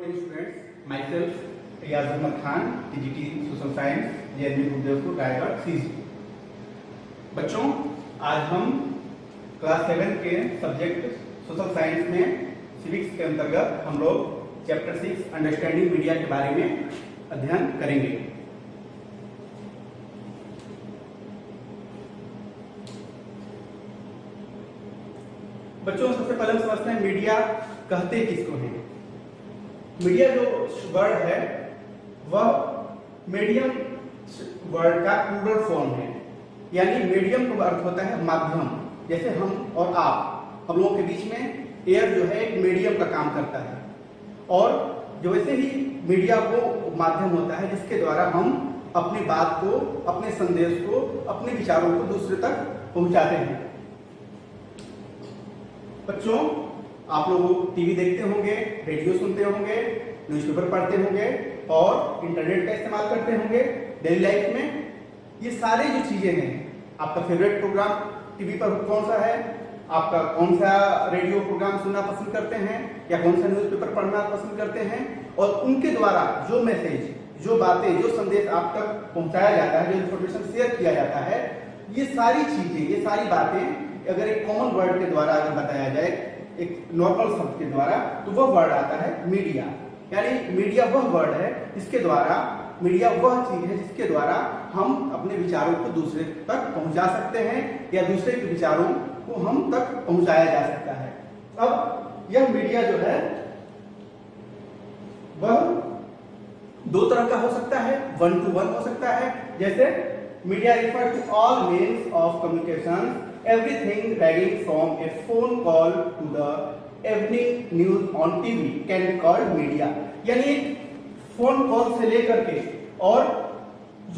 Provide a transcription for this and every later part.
Students, myself Riaz Ahmed Khan, TGT Social Science, JNU गुरुदेवपुर Raigarh CG। बच्चों, आज हम class 7 के सब्जेक्ट सोशल साइंस में सिविक्स के अंतर्गत हम लोग चैप्टर 6 अंडरस्टैंडिंग मीडिया के बारे में अध्ययन करेंगे। बच्चों, सबसे पहले हम समझते हैं मीडिया कहते किसको हैं। मीडिया जो वर्ड है वह मीडियम वर्ड का प्लूरल फॉर्म है, यानी मीडियम का अर्थ होता है माध्यम। जैसे हम और आप, हम लोगों के बीच में एयर जो है एक मीडियम का काम करता है, और जो वैसे ही मीडिया वो माध्यम होता है जिसके द्वारा हम अपनी बात को, अपने संदेश को, अपने विचारों को दूसरे तक पहुंचाते हैं। बच्चों, आप लोग टीवी देखते होंगे, रेडियो सुनते होंगे, न्यूज़पेपर पढ़ते होंगे और इंटरनेट का इस्तेमाल करते होंगे डेली लाइफ में। ये सारे जो चीजें हैं, आपका फेवरेट प्रोग्राम टीवी पर कौन सा है, आपका कौन सा रेडियो प्रोग्राम सुनना पसंद करते हैं, या कौन सा न्यूज़पेपर पढ़ना पसंद करते हैं, और उनके द्वारा जो मैसेज, जो बातें, जो संदेश आप तक पहुंचाया जाता है, जो इन्फॉर्मेशन शेयर किया जाता है, ये सारी चीजें, ये सारी बातें अगर एक कॉमन वर्ड के द्वारा अगर बताया जाए, एक नॉर्मल शब्द के द्वारा, तो वह वर्ड आता है मीडिया। यानी मीडिया वह वर्ड है जिसके द्वारा, मीडिया वह चीज है जिसके द्वारा हम अपने विचारों को दूसरे तक पहुंचा सकते हैं, या दूसरे के विचारों को हम तक पहुंचाया जा सकता है। अब यह मीडिया जो है वह दो तरह का हो सकता है, 1 to 1 हो सकता है। जैसे media refer to all means of communication, everything ranging from a phone call to the evening news on TV can be called media। यानी फोन कॉल से लेकर के और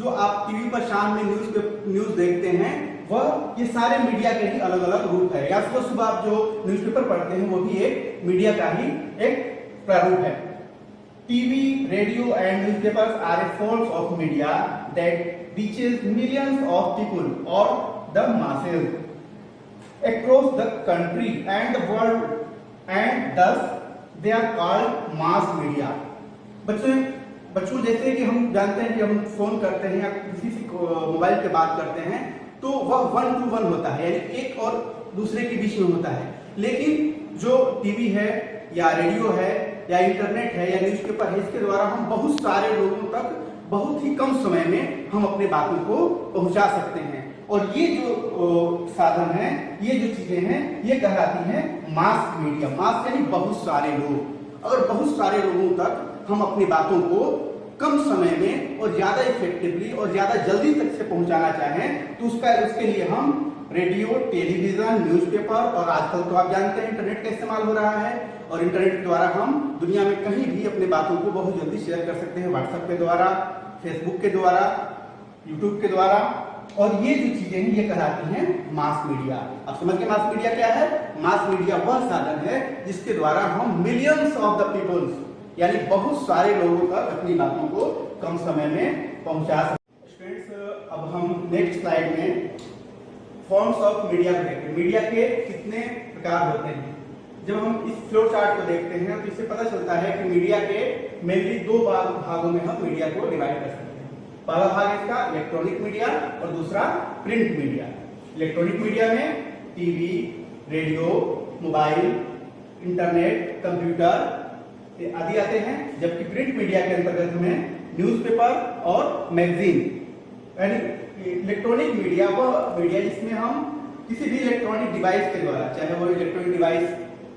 जो आप टीवी पर शाम में न्यूज देखते हैं, वह ये सारे मीडिया के ही अलग अलग रूप है। या सुबह सुबह आप जो न्यूज़पेपर पढ़ते हैं वो भी एक मीडिया का ही एक प्रारूप है। TV, radio and newspapers are a forms of media that reaches millions of people और the masses across the country and the world, and thus they are called mass media। बच्चों जैसे कि हम जानते हैं कि हम फोन करते हैं या किसी से मोबाइल पे बात करते हैं, तो वह 1 to 1 होता है, यानी एक और दूसरे के बीच में होता है। लेकिन जो टीवी है या रेडियो है या इंटरनेट है या न्यूज़पेपर है, इसके द्वारा हम बहुत सारे लोगों तक बहुत ही कम समय में हम अपने बातों को पहुंचा सकते हैं। और ये जो साधन है, ये जो चीजें हैं, ये कहलाती हैं मास मीडिया। मास यानी बहुत सारे लोग। अगर बहुत सारे लोगों तक हम अपनी बातों को कम समय में और ज्यादा इफेक्टिवली और ज्यादा जल्दी तक से पहुंचाना चाहें, तो उसके लिए हम रेडियो, टेलीविजन, न्यूज़पेपर, और आजकल तो आप जानते हैं इंटरनेट का इस्तेमाल हो रहा है, और इंटरनेट के द्वारा हम दुनिया में कहीं भी अपनी बातों को बहुत जल्दी शेयर कर सकते हैं, व्हाट्सएप के द्वारा, फेसबुक के द्वारा, यूट्यूब के द्वारा। और ये जो चीजें हैं ये कहलाती हैं मास मीडिया। अब समझ के मास मीडिया क्या है? मास मीडिया वह साधन है जिसके द्वारा हम मिलियंस ऑफ द पीपल्स, यानी बहुत सारे लोगों तक अपनी बातों को कम समय में पहुंचा सकते हैं। स्टूडेंट्स, अब हम नेक्स्ट स्लाइड में फॉर्म्स ऑफ मीडिया को देखते हैं। मीडिया के कितने प्रकार होते हैं? जब हम इस फ्लो चार्ट को देखते हैं तो इससे पता चलता है कि मीडिया के मेनली दो भागों में हम मीडिया को डिवाइड कर सकते हैं। पहला भाग इसका इलेक्ट्रॉनिक मीडिया और दूसरा प्रिंट मीडिया। इलेक्ट्रॉनिक मीडिया में TV, radio, mobile, internet, computer आदि आते हैं, जबकि प्रिंट मीडिया के अंतर्गत हमें न्यूज़पेपर और मैगजीन। यानी इलेक्ट्रॉनिक मीडिया वह मीडिया जिसमें हम किसी भी इलेक्ट्रॉनिक डिवाइस के द्वारा, चाहे वो इलेक्ट्रॉनिक डिवाइस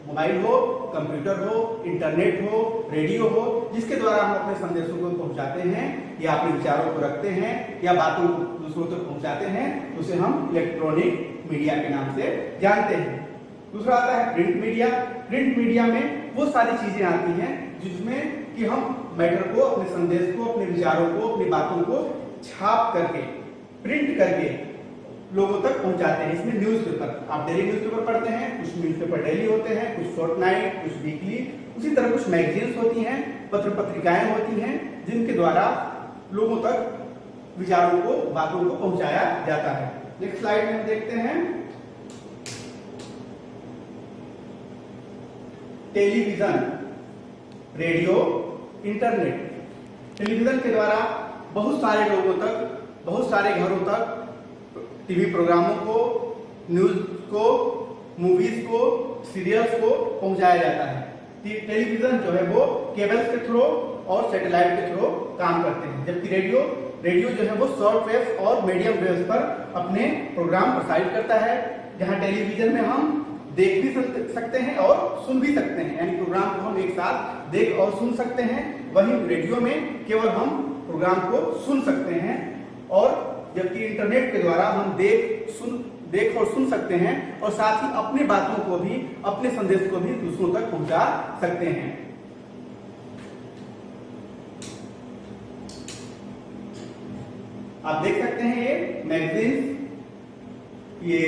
मोबाइल हो, कंप्यूटर हो, इंटरनेट हो, रेडियो हो, जिसके द्वारा हम अपने संदेशों को पहुंचाते हैं या अपने विचारों को रखते हैं या बातों को दूसरों तक पहुंचाते हैं, उसे हम इलेक्ट्रॉनिक मीडिया के नाम से जानते हैं। दूसरा आता है प्रिंट मीडिया। प्रिंट मीडिया में वो सारी चीजें आती हैं जिसमें कि हम मैटर को, अपने संदेश को, अपने विचारों को, अपनी बातों को छाप करके, प्रिंट करके लोगों तक पहुंचाते हैं। इसमें न्यूज़पेपर, आप डेली न्यूज़पेपर पढ़ते हैं, कुछ न्यूज़पेपर डेली होते हैं, कुछ फोर्टनाइट, कुछ वीकली, उसी तरह कुछ मैगजीन्स होती हैं, पत्र पत्रिकाएं होती हैं, जिनके द्वारा लोगों तक विचारों को, बातों को पहुंचाया जाता है। नेक्स्ट स्लाइड में हम देखते हैं टेलीविजन। Radio, internet. टेलीविजन के द्वारा बहुत सारे लोगों तक, बहुत सारे घरों तक टीवी प्रोग्रामों को, न्यूज को, मूवीज को, सीरियल्स को पहुंचाया जाता है। टेलीविजन जो है वो केबल्स के थ्रू और सैटेलाइट के थ्रू काम करते हैं, जबकि रेडियो जो है वो शॉर्ट वेव और मीडियम वेव्स पर अपने प्रोग्राम प्रसारित करता है, जहां टेलीविजन में हम देख भी सकते हैं और सुन भी सकते हैं, यानी प्रोग्राम को हम एक साथ देख और सुन सकते हैं। वहीं रेडियो में केवल हम प्रोग्राम को सुन सकते हैं, और जबकि इंटरनेट के द्वारा हम देख और सुन सकते हैं, और साथ ही अपनी बातों को भी, अपने संदेश को भी दूसरों तक पहुंचा सकते हैं। आप देख सकते हैं ये मैगजीन, ये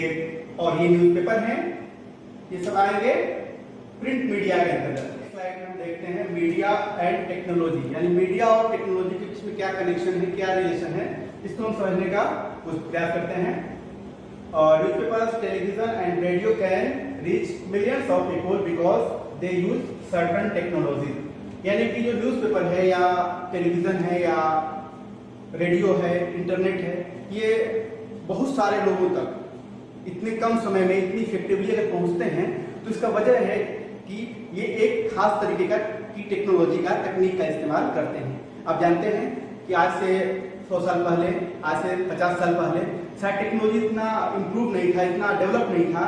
और ये न्यूज़पेपर हैं, ये सब आएंगे प्रिंट मीडिया के अंतर्गत। स्लाइड में हम देखते हैं मीडिया एंड टेक्नोलॉजी, यानी मीडिया और टेक्नोलॉजी के बीच में क्या कनेक्शन है, क्या रिलेशन है, इसको हम समझने का कुछ प्रयास करते हैं। और newspapers, television and radio can reach millions of people because they use certain technology, यानी कि जो न्यूज़पेपर है या टेलीविजन है या रेडियो है, इंटरनेट है, ये बहुत सारे लोगों तक इतने कम समय में इतनी इफेक्टिवली अगर पहुंचते हैं, तो इसका वजह है कि ये एक खास तरीके का की टेक्नोलॉजी का, तकनीक का इस्तेमाल करते हैं। आप जानते हैं कि आज से 100 साल पहले, आज से 50 साल पहले शायद टेक्नोलॉजी इतना इम्प्रूव नहीं था, इतना डेवलप नहीं था,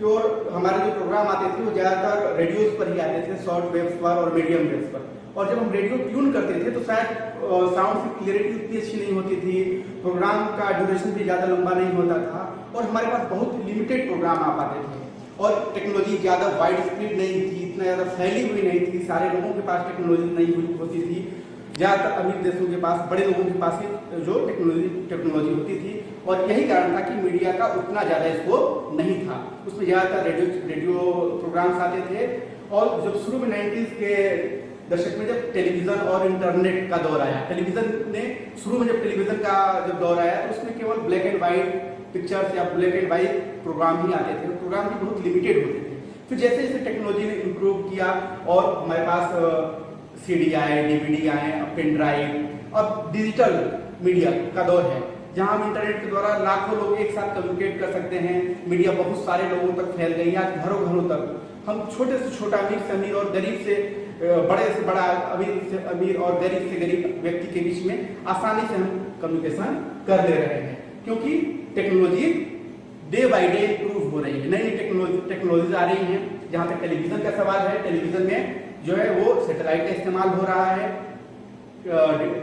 और हमारे जो प्रोग्राम आते थे वो ज़्यादातर रेडियोज पर ही आते थे, शॉर्ट वेव्स पर और मीडियम वेव्स पर। और जब हम रेडियो ट्यून करते थे तो शायद साउंड की क्लियरिटी उतनी अच्छी नहीं होती थी, प्रोग्राम का ड्यूरेशन भी ज़्यादा लंबा नहीं होता था, और हमारे पास बहुत लिमिटेड प्रोग्राम आ पाते थे, और टेक्नोलॉजी ज़्यादा वाइड स्प्रेड नहीं थी, इतना ज़्यादा फैली हुई नहीं थी, सारे लोगों के पास टेक्नोलॉजी नहीं होती थी। ज़्यादातर अमीर देशों के पास, बड़े लोगों के पास ही जो टेक्नोलॉजी होती थी, और यही कारण था कि मीडिया का उतना ज़्यादा स्कोप नहीं था। उसमें ज़्यादातर रेडियो प्रोग्राम्स आते थे। और जब शुरू में 90s के दशक में जब टेलीविजन और इंटरनेट का दौर आया, टेलीविजन ने शुरू में जब टेलीविजन का जब दौर आया तो उसमें केवल ब्लैक एंड व्हाइट पिक्चर्स या ब्लैक एंड व्हाइट प्रोग्राम ही आते थे, प्रोग्राम भी बहुत लिमिटेड होते थे। फिर जैसे जैसे टेक्नोलॉजी ने इम्प्रूव किया और हमारे पास सीडी आए, डीवीडी आए, पेन ड्राइव, अब डिजिटल मीडिया का दौर है, जहां हम इंटरनेट के द्वारा लाखों लोग एक साथ कम्युनिकेट कर सकते हैं। मीडिया बहुत सारे लोगों तक फैल गई, आज घरों घरों तक हम छोटे से छोटा, अमीर से अमीर और गरीब से बड़े से बड़ा, अमीर से अमीर और गरीब से गरीब व्यक्ति के बीच में आसानी से हम कम्युनिकेशन कर ले रहे हैं, क्योंकि technology day by day improve हो रही है। नई नई टेक्नोलॉजीज आ रही हैं। जहाँ तक टेलीविजन का सवाल है, टेलीविजन में जो है वो सैटेलाइट का इस्तेमाल हो रहा है,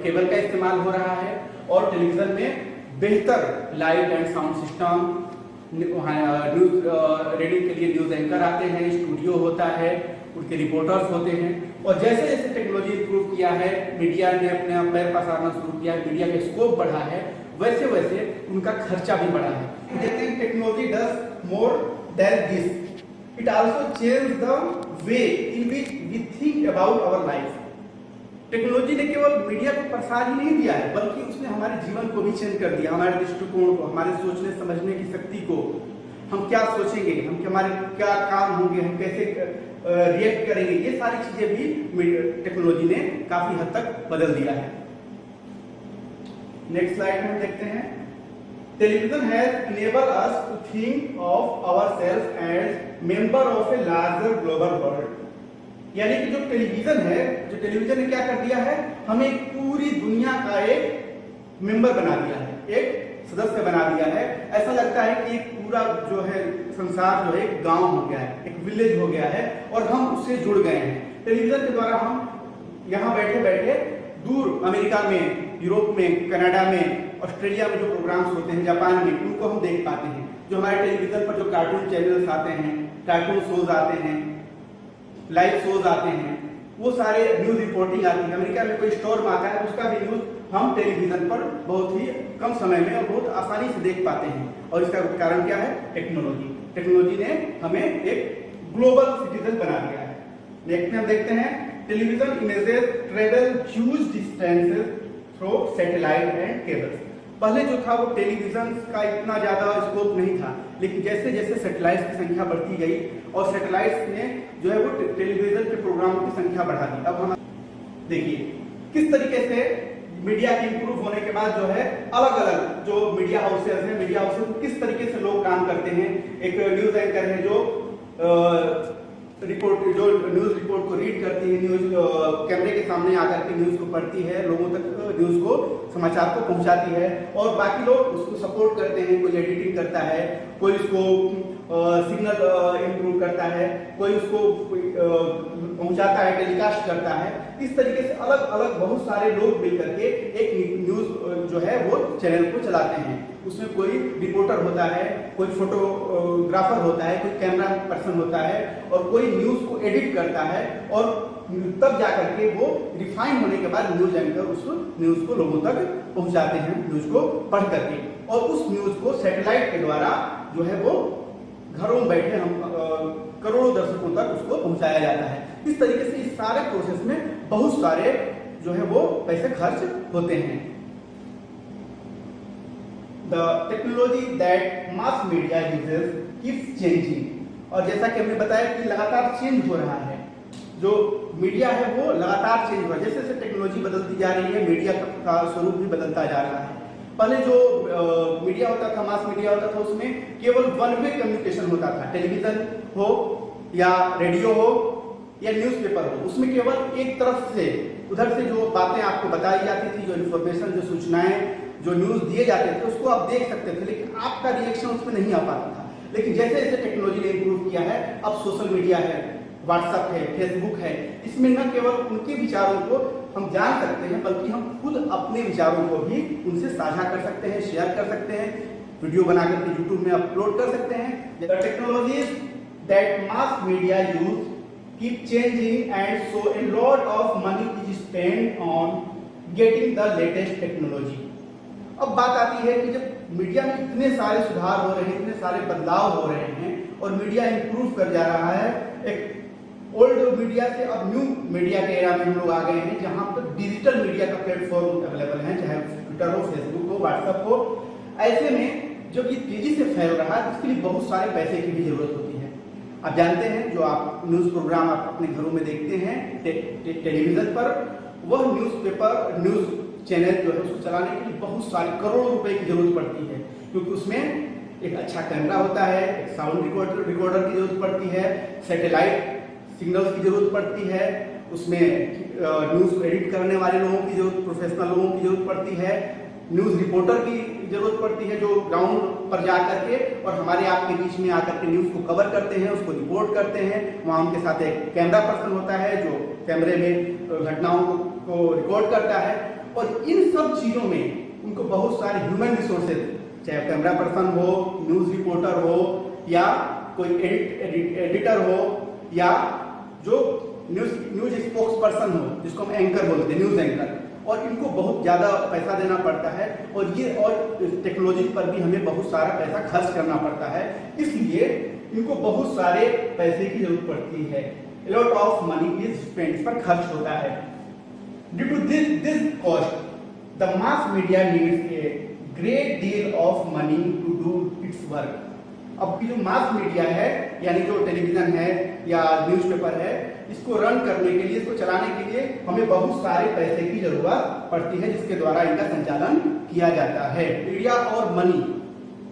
केबल का इस्तेमाल हो रहा है, और टेलीविजन में बेहतर light and sound system, news radio के लिए न्यूज एंकर आते हैं, स्टूडियो होता है, उनके रिपोर्टर्स होते हैं। और जैसे जैसे टेक्नोलॉजी इम्प्रूव किया है, मीडिया ने अपने पैर पसारना शुरू किया है, मीडिया का स्कोप बढ़ा है, वैसे वैसे उनका खर्चा भी बढ़ा है। कहते हैं technology does more than this, it also change the way in which we think about our life. Technology ने केवल मीडिया को प्रसार ही नहीं दिया है, बल्कि उसने हमारे जीवन को भी चेंज कर दिया, हमारे दृष्टिकोण को, हमारे सोचने समझने की शक्ति को। हम क्या सोचेंगे, हम हमारे क्या काम होंगे, हम कैसे रिएक्ट करेंगे, ये सारी चीजें भी टेक्नोलॉजी ने काफी हद तक बदल दिया है। नेक्स्ट स्लाइड में देखते हैं, television has enabled us to think of ourself as member of a larger global world. यानी कि जो टेलीविजन है, जो टेलीविजन ने क्या कर दिया है, हमें पूरी दुनिया का एक मेंबर बना दिया है, एक सदस्य बना दिया है। ऐसा लगता है कि एक पूरा जो है संसार जो है एक गांव हो गया है, एक विलेज हो गया है, और हम उससे जुड़ गए हैं। टेलीविजन के द्वारा हम यहाँ बैठे बैठे दूर अमेरिका में, यूरोप में, कनाडा में, ऑस्ट्रेलिया में जो प्रोग्राम्स होते हैं, जापान में, उनको हम देख पाते हैं। जो हमारे टेलीविजन पर जो कार्टून चैनल्स आते हैं, कार्टून शोज आते हैं, लाइव शोज आते हैं, वो सारे न्यूज रिपोर्टिंग आती है। अमेरिका में कोई स्टॉर्म आता है, उसका भी न्यूज हम टेलीविजन पर बहुत ही कम समय में और बहुत आसानी से देख पाते हैं। और इसका कारण क्या है? टेक्नोलॉजी। टेक्नोलॉजी ने हमें एक ग्लोबल सिटीजन बना दिया है। नेक्स्ट में हम देखते हैं, television images travel huge distances through satellite and cables. पहले जो था वो टेलीविजन का इतना ज़्यादा स्कोप नहीं था, लेकिन जैसे जैसे सैटेलाइट्स की संख्या बढ़ती गई और सैटेलाइट्स ने जो है वो टेलीविजन के प्रोग्रामों की संख्या बढ़ा दी। अब हम देखिए किस तरीके से मीडिया के इंप्रूव होने के बाद जो है अलग अलग जो मीडिया हाउसेस हैं, मीडिया हाउसेस किस तरीके से लोग काम करते हैं। एक न्यूज एंकर है जो न्यूज रिपोर्ट को रीड करती है, न्यूज कैमरे के सामने आकर के न्यूज को पढ़ती है, लोगों तक न्यूज को समाचार को पहुंचाती है और बाकी लोग उसको सपोर्ट करते हैं। कोई एडिटिंग करता है, कोई उसको सिग्नल इंप्रूव करता है, कोई उसको पहुंचाता है, टेलीकास्ट करता है। इस तरीके से अलग अलग बहुत सारे लोग मिलकर के एक न्यूज जो है वो चैनल को चलाते हैं। उसमें कोई रिपोर्टर होता है, कोई फोटोग्राफर होता है, कोई कैमरा पर्सन होता है और कोई न्यूज को एडिट करता है और तब जाकर के वो रिफाइन होने के बाद न्यूज एंकर उस न्यूज को लोगों तक पहुंचाते हैं, न्यूज को पढ़ करके। और उस न्यूज को सैटेलाइट के द्वारा जो है वो घरों में बैठे हम करोड़ों दर्शकों तक उसको पहुंचाया जाता है। इस तरीके से इस सारे प्रोसेस में बहुत सारे जो है वो पैसे खर्च होते हैं। The technology that mass media uses keeps changing, और जैसा कि हमने बताया कि लगातार चेंज हो रहा है, जो मीडिया है वो लगातार चेंज हो रहा है। जैसे जैसे टेक्नोलॉजी बदलती जा रही है, मीडिया का स्वरूप भी बदलता जा रहा है। पहले जो मीडिया होता था, मास मीडिया होता था, उसमें केवल वन वे कम्युनिकेशन होता था। टेलीविजन हो या रेडियो हो या न्यूज़पेपर हो, उसमें केवल एक तरफ से उधर से जो बातें आपको बताई जाती थी, जो इन्फॉर्मेशन, जो सूचनाएं, जो न्यूज दिए जाते थे उसको आप देख सकते थे, लेकिन आपका रिएक्शन उसमें नहीं आ पाता था। लेकिन जैसे जैसे टेक्नोलॉजी ने इंप्रूव किया है, अब सोशल मीडिया है, व्हाट्सएप है, फेसबुक है, इसमें न केवल उनके विचारों को हम जान सकते हैं बल्कि हम खुद अपने विचारों को भी उनसे साझा कर सकते हैं, शेयर कर सकते हैं, वीडियो बना करके यूट्यूब में अपलोड कर सकते हैं। The technologies that mass media use keep changing and so a lot of money is spend on getting the latest technology. अब बात आती है कि जब मीडिया में इतने सारे सुधार हो रहे हैं, इतने सारे बदलाव हो रहे हैं और मीडिया इंप्रूव कर जा रहा है, एक ओल्ड मीडिया से अब न्यू मीडिया के एरा में हम लोग आ गए हैं, जहां पर डिजिटल मीडिया का प्लेटफॉर्म अवेलेबल है, चाहे ट्विटर हो, फेसबुक हो, व्हाट्सएप हो। ऐसे में जब ये तेजी से फैल रहा है, इसके लिए बहुत सारे पैसे की भी जरूरत होती है। आप जानते हैं, जो आप न्यूज प्रोग्राम आप अपने घरों में देखते हैं टेलीविजन पर, वह न्यूज चैनल जो है उसको चलाने के लिए बहुत सारे करोड़ों रुपए की जरूरत पड़ती है, क्योंकि उसमें एक अच्छा कैमरा होता है, एक साउंड रिकॉर्डर की जरूरत पड़ती है, सैटेलाइट सिग्नल्स की जरूरत पड़ती है, उसमें न्यूज को एडिट करने वाले लोगों की जरूरत, प्रोफेशनल लोगों की जरूरत पड़ती है, न्यूज रिपोर्टर की जरूरत पड़ती है जो ग्राउंड पर जा करके और हमारे आपके बीच में आकर के न्यूज को कवर करते हैं, उसको रिपोर्ट करते हैं। वहाँ उनके साथ एक कैमरा पर्सन होता है जो कैमरे में घटनाओं को रिकॉर्ड करता है। और इन सब चीजों में उनको बहुत सारे ह्यूमन रिसोर्सेज, चाहे कैमरा पर्सन हो, न्यूज रिपोर्टर हो या कोई एडिटर हो या जो न्यूज स्पोक्स पर्सन हो, जिसको हम एंकर बोलते हैं, न्यूज एंकर, और इनको बहुत ज्यादा पैसा देना पड़ता है और टेक्नोलॉजी पर भी हमें बहुत सारा पैसा खर्च करना पड़ता है। इसलिए इनको बहुत सारे पैसे की जरूरत पड़ती है। A lot of money is spent, इस पर खर्च होता है। Due to this cost, the mass media needs a great deal of money to do its work. अब जो मास मीडिया है, यानी जो टेलीविजन है या न्यूज़पेपर है, इसको रन करने के लिए, इसको चलाने के लिए हमें बहुत सारे पैसे की जरूरत पड़ती है, जिसके द्वारा इनका संचालन किया जाता है। मीडिया और मनी,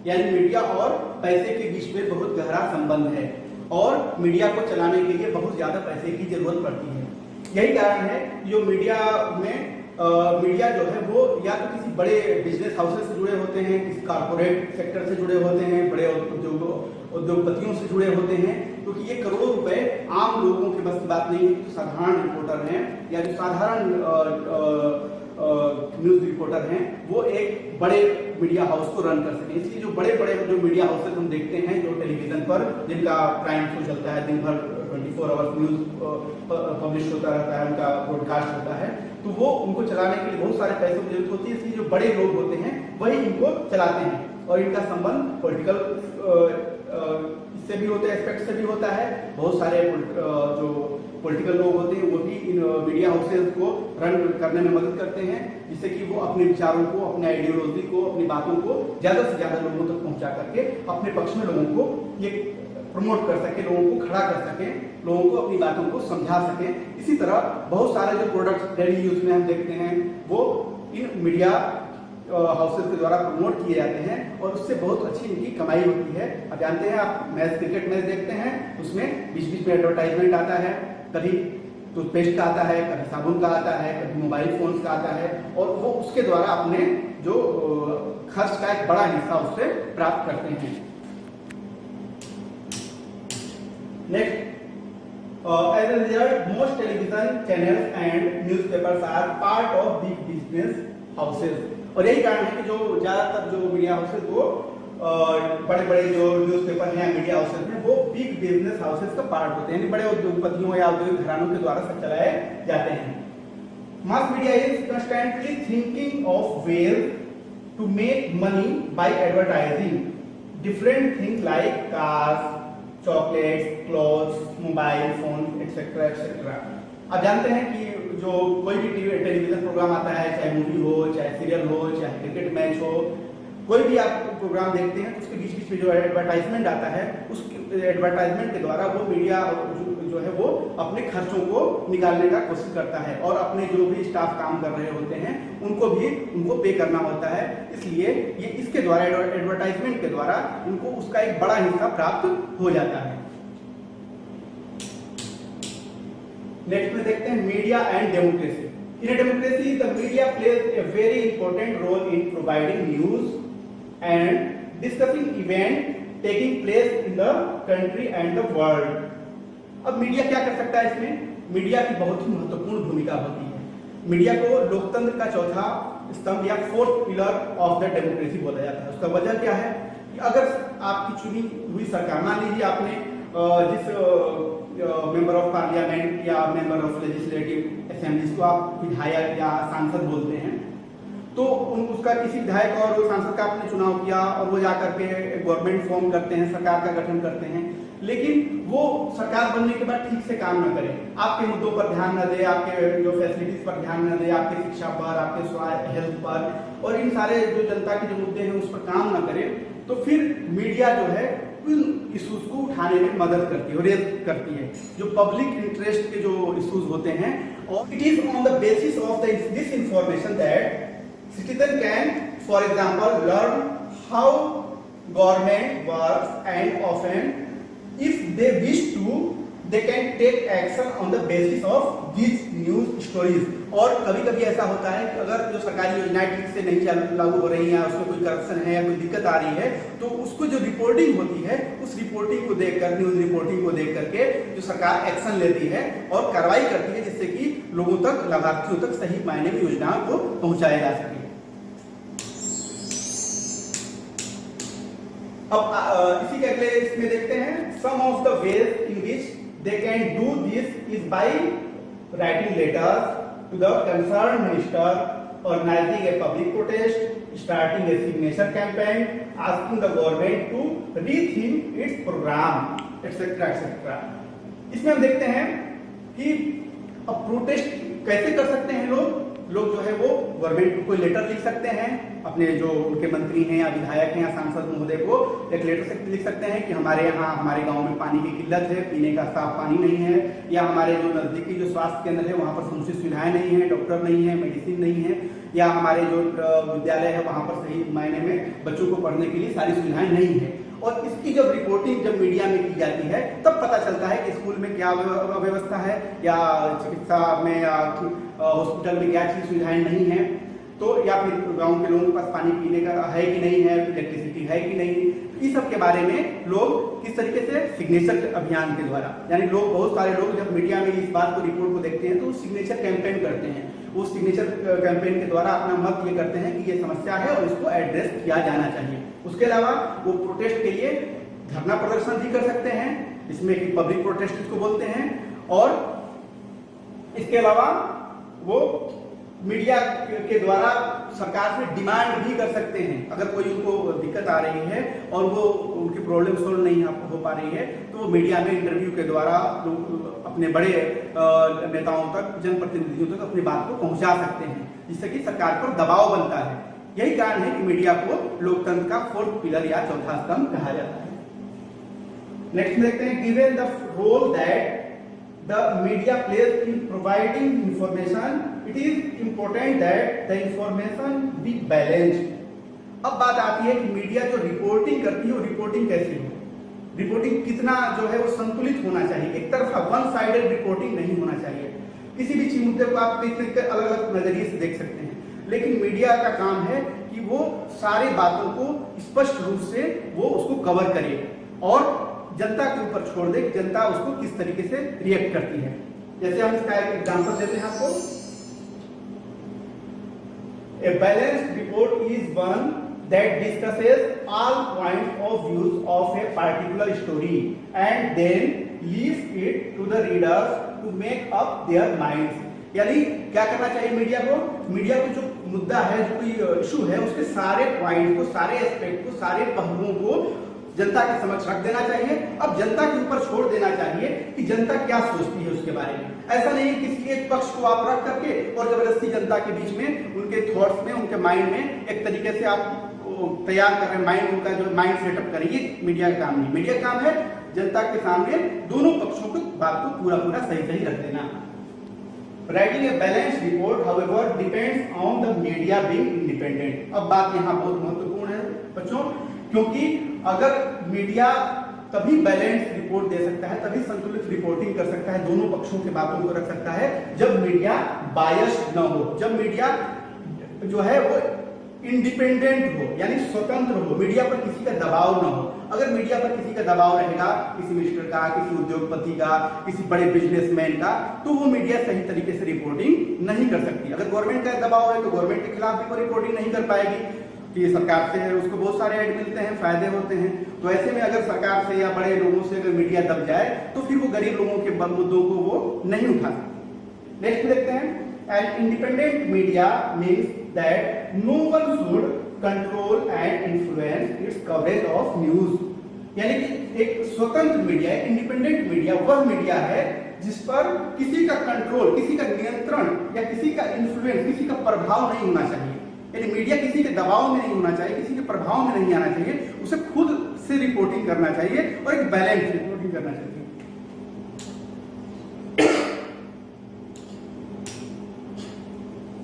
यानी मीडिया और पैसे के बीच में बहुत गहरा संबंध है और मीडिया को चलाने के लिए बहुत ज्यादा पैसे की जरूरत पड़ती है। यही कारण है जो मीडिया में मीडिया जो है वो या तो किसी बड़े बिजनेस हाउसेस से जुड़े होते हैं, किसी कारपोरेट सेक्टर से जुड़े होते हैं, बड़े उद्योगपतियों से जुड़े होते हैं, क्योंकि ये करोड़ों रुपए आम लोगों के बस की बात नहीं है। जो साधारण रिपोर्टर हैं या जो साधारण न्यूज रिपोर्टर हैं, वो एक बड़े मीडिया हाउस को रन कर सके। इसलिए जो बड़े बड़े जो मीडिया हाउसेस हम देखते हैं जो टेलीविजन पर, जिनका प्राइम शो चलता है, दिन भर 24 आवर्स न्यूज पब्लिश होता रहता है, उनका ब्रॉडकास्ट होता है, तो वो उनको चलाने के लिए बहुत सारे पैसों की जरूरत होती है। इसलिए जो बड़े लोग होते हैं वही इनको चलाते हैं और इनका संबंध पॉलिटिकल इससे भी होता है, एस्पेक्ट से भी होता है। बहुत सारे जो पॉलिटिकल लोग होते हैं वो भी इन मीडिया हाउसेज को रन करने में मदद करते हैं, जिससे कि वो अपने विचारों को, अपने आइडियोलॉजी को, अपनी बातों को ज्यादा से ज्यादा लोगों तक पहुंचा करके अपने पक्ष में लोगों को ये प्रमोट कर सके, लोगों को खड़ा कर सके, लोगों को अपनी बातों को समझा सके। इसी तरह बहुत सारे जो प्रोडक्ट्स डेली यूज में हम देखते हैं वो इन मीडिया हाउसेज के द्वारा प्रमोट किए जाते हैं और उससे बहुत अच्छी इनकी कमाई होती है। अब जानते हैं आप मैच, क्रिकेट मैच देखते हैं, उसमें बीच बीच में एडवर्टाइजमेंट आता है, कभी टूथपेस्ट का आता है, कभी साबुन का आता है, कभी मोबाइल फोन्स का आता है, और वो उसके द्वारा अपने जो खर्च का एक बड़ा हिस्सा उससे प्राप्त करते हैं। Next, as a result, most television channels and newspapers are part of big business houses। और यही कारण है कि जो ज्यादातर जो मीडिया हाउसेज वो बड़े बड़े जो न्यूज़पेपर हैं मीडिया हाउसेज में वो बिग बिजनेस हाउसेज का पार्ट होते हैं, यानी बड़े उद्योगपतियों या औद्योगिक घरानों के द्वारा सब चलाए जाते हैं। Mass media is constantly thinking of ways to make money by advertising different things like cars, chocolates, clothes, mobile phone etcetera etcetera. आप जानते हैं कि जो कोई भी टेलीविजन प्रोग्राम आता है, चाहे मूवी हो, चाहे सीरियल हो, चाहे क्रिकेट मैच हो, कोई भी आप प्रोग्राम देखते हैं, उसके बीच बीच में जो एडवर्टाइजमेंट आता है, उस एडवर्टाइजमेंट के द्वारा वो मीडिया जो है वो अपने खर्चों को निकालने का कोशिश करता है और अपने जो भी स्टाफ काम कर रहे होते हैं उनको पे करना होता है। इसलिए ये इसके द्वारा एडवर्टाइजमेंट के द्वारा उनको उसका एक बड़ा हिस्सा प्राप्त हो जाता है। नेक्स्ट में देखते हैं media and democracy. In a democracy the media plays a very important role in providing news and discussing event taking place in the country and the world. अब मीडिया क्या कर सकता है इसमें? मीडिया की बहुत ही महत्वपूर्ण भूमिका होती है। मीडिया को लोकतंत्र का चौथा स्तंभ या fourth pillar of the democracy बोला जाता है। उसका वजह क्या है कि अगर आपकी चुनी हुई सरकार, मान लीजिए आपने जिस मेंबर ऑफ पार्लियामेंट या मेंबर ऑफ लेजिस्लेटिव असेंबलीज को आप विधायक या सांसद बोलते हैं, तो उसका किसी विधायक और सांसद का आपने चुनाव किया और वो जाकर के गवर्नमेंट फॉर्म करते हैं, सरकार का गठन करते हैं, लेकिन वो सरकार बनने के बाद ठीक से काम न करे, आपके मुद्दों पर ध्यान न दे, आपके जो फैसिलिटीज पर ध्यान न दे, आपके शिक्षा पर, आपके स्वास्थ्य हेल्थ पर और इन सारे जो जनता के जो मुद्दे हैं उस पर काम न करे, तो फिर मीडिया जो है उन इश्यूज को उठाने में मदद करती है, रेज करती है, जो पब्लिक इंटरेस्ट के जो इश्यूज होते हैं। और it is on the basis of this information that citizen can, for example, learn how government works and often, if they wish to, they can take action on the basis of these news stories। और कभी कभी ऐसा होता है कि अगर जो सरकारी योजनाएं ठीक से नहीं लागू हो रही हैं, उसमें कोई करप्शन है या कोई दिक्कत आ रही है, तो उसको जो रिपोर्टिंग होती है उस रिपोर्टिंग को देखकर, न्यूज रिपोर्टिंग को देख करके जो सरकार एक्शन लेती है और कार्रवाई करती है, जिससे कि लोगों तक, लाभार्थियों तक सही मायने में योजनाओं को पहुंचाया जा सके। अब इसी के अगले इसमें देखते हैं some of the ways in which they can do this is by writing letters to the concern minister, organizing a public protest, starting a signature campaign, asking the government to rethink its program etcetera etcetera. इसमें हम देखते हैं कि अब protest कैसे कर सकते हैं लोग जो है वो गवर्नमेंट को लेटर लिख सकते हैं, अपने जो उनके मंत्री हैं या विधायक हैं या सांसद महोदय को एक लेटर से लिख सकते हैं कि हमारे यहाँ, हमारे गांव में पानी की किल्लत है, पीने का साफ पानी नहीं है, या हमारे जो नजदीकी जो स्वास्थ्य केंद्र है वहाँ पर समुचित सुविधाएं नहीं है, डॉक्टर नहीं है, मेडिसिन नहीं है, या हमारे जो विद्यालय है वहाँ पर सही मायने में बच्चों को पढ़ने के लिए सारी सुविधाएं नहीं है। और इसकी जब रिपोर्टिंग जब मीडिया में की जाती है तब पता चलता है कि स्कूल में क्या व्यवस्था है, या चिकित्सा में या हॉस्पिटल में क्या चीज सुविधाएं नहीं है, तो या फिर गांव के लोगों के पास पानी पीने का है कि नहीं है, इलेक्ट्रिसिटी है कि नहीं। इस सब के बारे में लोग किस तरीके से सिग्नेचर अभियान के द्वारा, यानी लोग, बहुत सारे लोग जब मीडिया में इस बात को रिपोर्ट को देखते हैं तो सिग्नेचर कैंपेन करते हैं। उस सिग्नेचर कैंपेन के द्वारा अपना मत ये करते हैं कि ये समस्या है और इसको एड्रेस किया जाना चाहिए। उसके अलावा वो प्रोटेस्ट के लिए धरना प्रदर्शन भी कर सकते हैं, इसमें कि पब्लिक प्रोटेस्ट इसको बोलते हैं। और इसके अलावा वो मीडिया के द्वारा सरकार से डिमांड भी कर सकते हैं। अगर कोई उनको दिक्कत आ रही है और वो उनकी प्रॉब्लम सोल्व नहीं हो पा रही है तो वो मीडिया में इंटरव्यू के द्वारा अपने बड़े नेताओं तक, जनप्रतिनिधियों तक अपनी बात को पहुंचा सकते हैं, जिससे कि सरकार पर दबाव बनता है। यही कारण है कि मीडिया को लोकतंत्र का फोर्थ पिलर या चौथा स्तंभ कहा जाता है। नेक्स्ट देखते हैं, given the role that the media plays in providing information, it is important that the information be balanced. अब बात आती है कि मीडिया जो रिपोर्टिंग करती है वो रिपोर्टिंग कैसी हो, रिपोर्टिंग कितना जो है वो संतुलित होना चाहिए, एक तरफा वन साइडेड रिपोर्टिंग नहीं होना चाहिए। किसी भी चीज मुद्दे को आप अलग अलग नजरिए से देख सकते हैं, लेकिन मीडिया का काम है कि वो सारी बातों को स्पष्ट रूप से वो उसको कवर करे और जनता के ऊपर छोड़ दे, जनता उसको किस तरीके से रिएक्ट करती है। जैसे हम इसका एक एग्जांपल देते हैं आपको, a balanced report is one that discusses all points of views of a particular story and then leaves it to the readers to make up their minds. यानी क्या करना चाहिए मीडिया को, मीडिया को जो मुद्दा है, जो कोई इशू है, उसके सारे पॉइंट को, सारे एस्पेक्ट को, सारे पहलुओं को जनता के समक्ष रख देना चाहिए। अब जनता के ऊपर छोड़ देना चाहिए कि जनता क्या सोचती है उसके बारे में। ऐसा नहीं है किसी एक पक्ष को आप रख करके और जबरदस्ती जनता के बीच में, उनके थॉट्स में, उनके माइंड में एक तरीके से आप तैयार कर रहे हैं, माइंड उनका जो माइंड सेटअप करें, ये मीडिया का काम नहीं। मीडिया का काम है जनता के सामने दोनों पक्षों की बात को पूरा सही रख देना। Writing a balanced report however depends on the media being independent. अब बात यहाँ बहुत महत्वपूर्ण है बच्चों, क्योंकि अगर मीडिया तभी बैलेंस रिपोर्ट दे सकता है, तभी संतुलित रिपोर्टिंग कर सकता है, दोनों पक्षों के बातों को रख सकता है, जब मीडिया बायस्ड न हो, जब मीडिया जो है वो इंडिपेंडेंट हो, यानी स्वतंत्र हो, मीडिया पर किसी का दबाव न हो। अगर मीडिया पर किसी का दबाव रहेगा, किसी मिनिस्टर का, किसी उद्योगपति का, किसी बड़े बिजनेसमैन का, तो वो मीडिया सही तरीके से रिपोर्टिंग नहीं कर सकती। अगर गवर्नमेंट का दबाव है तो गवर्नमेंट के खिलाफ भी वो रिपोर्टिंग नहीं कर पाएगी कि सरकार से उसको बहुत सारे ऐड मिलते हैं, फायदे होते हैं। तो ऐसे में अगर सरकार से या बड़े लोगों से अगर मीडिया दब जाए तो फिर वो गरीब लोगों के मुद्दों को वो नहीं उठा सकती। नेक्स्ट देखते हैं, an independent media means that no one should control and influence its coverage of news. यानी कि एक स्वतंत्र मीडिया, इंडिपेंडेंट मीडिया वह मीडिया है जिस पर किसी का कंट्रोल, किसी का नियंत्रण या किसी का इन्फ्लुएंस, किसी का प्रभाव नहीं होना चाहिए। यानी मीडिया किसी के दबाव में नहीं होना चाहिए, किसी के प्रभाव में नहीं आना चाहिए, उसे खुद से रिपोर्टिंग करना चाहिए और एक बैलेंस रिपोर्टिंग करना चाहिए।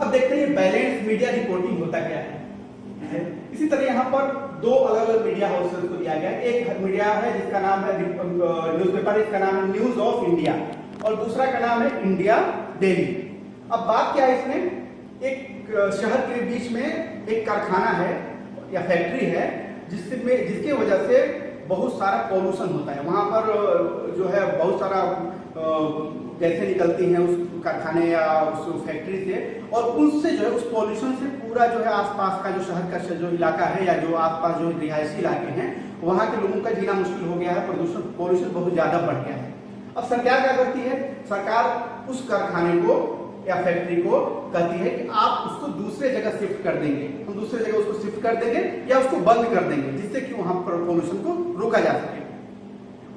अब देखते हैं बैलेंस मीडिया रिपोर्टिंग होता क्या है। इसी तरह यहाँ पर दो अलग अलग मीडिया हाउसेस को दिया गया है। एक मीडिया है जिसका नाम है न्यूज़पेपर, इसका नाम है न्यूज ऑफ इंडिया, और दूसरा का नाम है इंडिया डेली। अब बात क्या है इसमें, एक शहर के बीच में एक कारखाना है या फैक्ट्री है जिसके वजह से बहुत सारा पॉल्यूशन होता है। वहां पर जो है बहुत सारा गैसें निकलती हैं उस कारखाने या उस फैक्ट्री से, और उनसे जो है उस पॉल्यूशन से पूरा जो है आसपास का जो शहर का जो इलाका है या जो आसपास जो रिहायशी इलाके हैं वहां के लोगों का जीना मुश्किल हो गया है, पॉल्यूशन बहुत ज्यादा बढ़ गया है। अब सरकार क्या करती है, सरकार उस कारखाने को या फैक्ट्री को कहती है कि आप उसको दूसरे जगह शिफ्ट कर देंगे, हम दूसरे जगह उसको शिफ्ट कर देंगे या उसको बंद कर देंगे, जिससे कि वहां पर पॉल्यूशन को रोका जा सके।